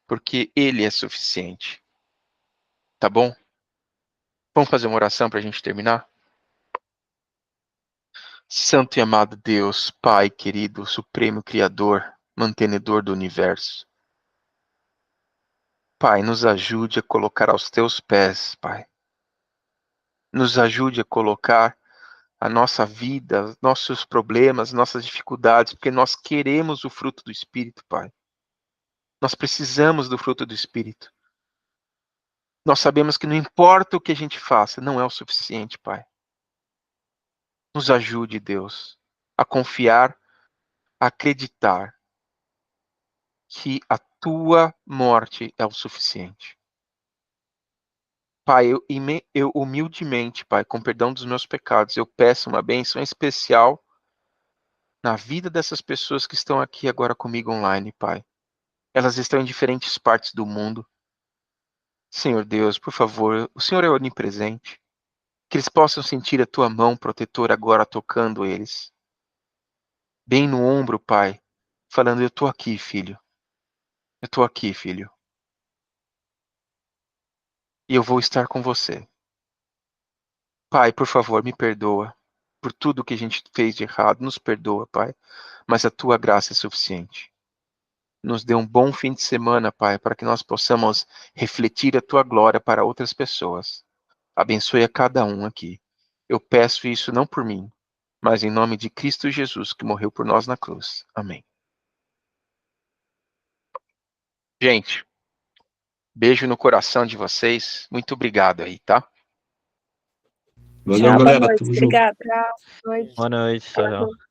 porque Ele é suficiente. Tá bom? Vamos fazer uma oração para a gente terminar? Santo e amado Deus, Pai querido, Supremo Criador, mantenedor do universo. Pai, nos ajude a colocar aos teus pés, Pai. Nos ajude a colocar a nossa vida, nossos problemas, nossas dificuldades, porque nós queremos o fruto do Espírito, Pai. Nós precisamos do fruto do Espírito. Nós sabemos que não importa o que a gente faça, não é o suficiente, Pai. Nos ajude, Deus, a confiar, a acreditar que a tua morte é o suficiente. Pai, eu humildemente, Pai, com perdão dos meus pecados, eu peço uma bênção especial na vida dessas pessoas que estão aqui agora comigo online, Pai. Elas estão em diferentes partes do mundo. Senhor Deus, por favor, o Senhor é onipresente. Que eles possam sentir a tua mão protetora agora tocando eles. Bem no ombro, Pai, falando, eu estou aqui, filho. Eu estou aqui, filho. E eu vou estar com você. Pai, por favor, me perdoa por tudo que a gente fez de errado. Nos perdoa, Pai. Mas a tua graça é suficiente. Nos dê um bom fim de semana, Pai, para que nós possamos refletir a tua glória para outras pessoas. Abençoe a cada um aqui. Eu peço isso não por mim, mas em nome de Cristo Jesus, que morreu por nós na cruz. Amém. Gente, beijo no coração de vocês. Muito obrigado aí, tá? Valeu, Tchau, boa galera. noite. Tamo junto. Obrigada. Tchau, boa noite. Boa noite, tchau, tchau.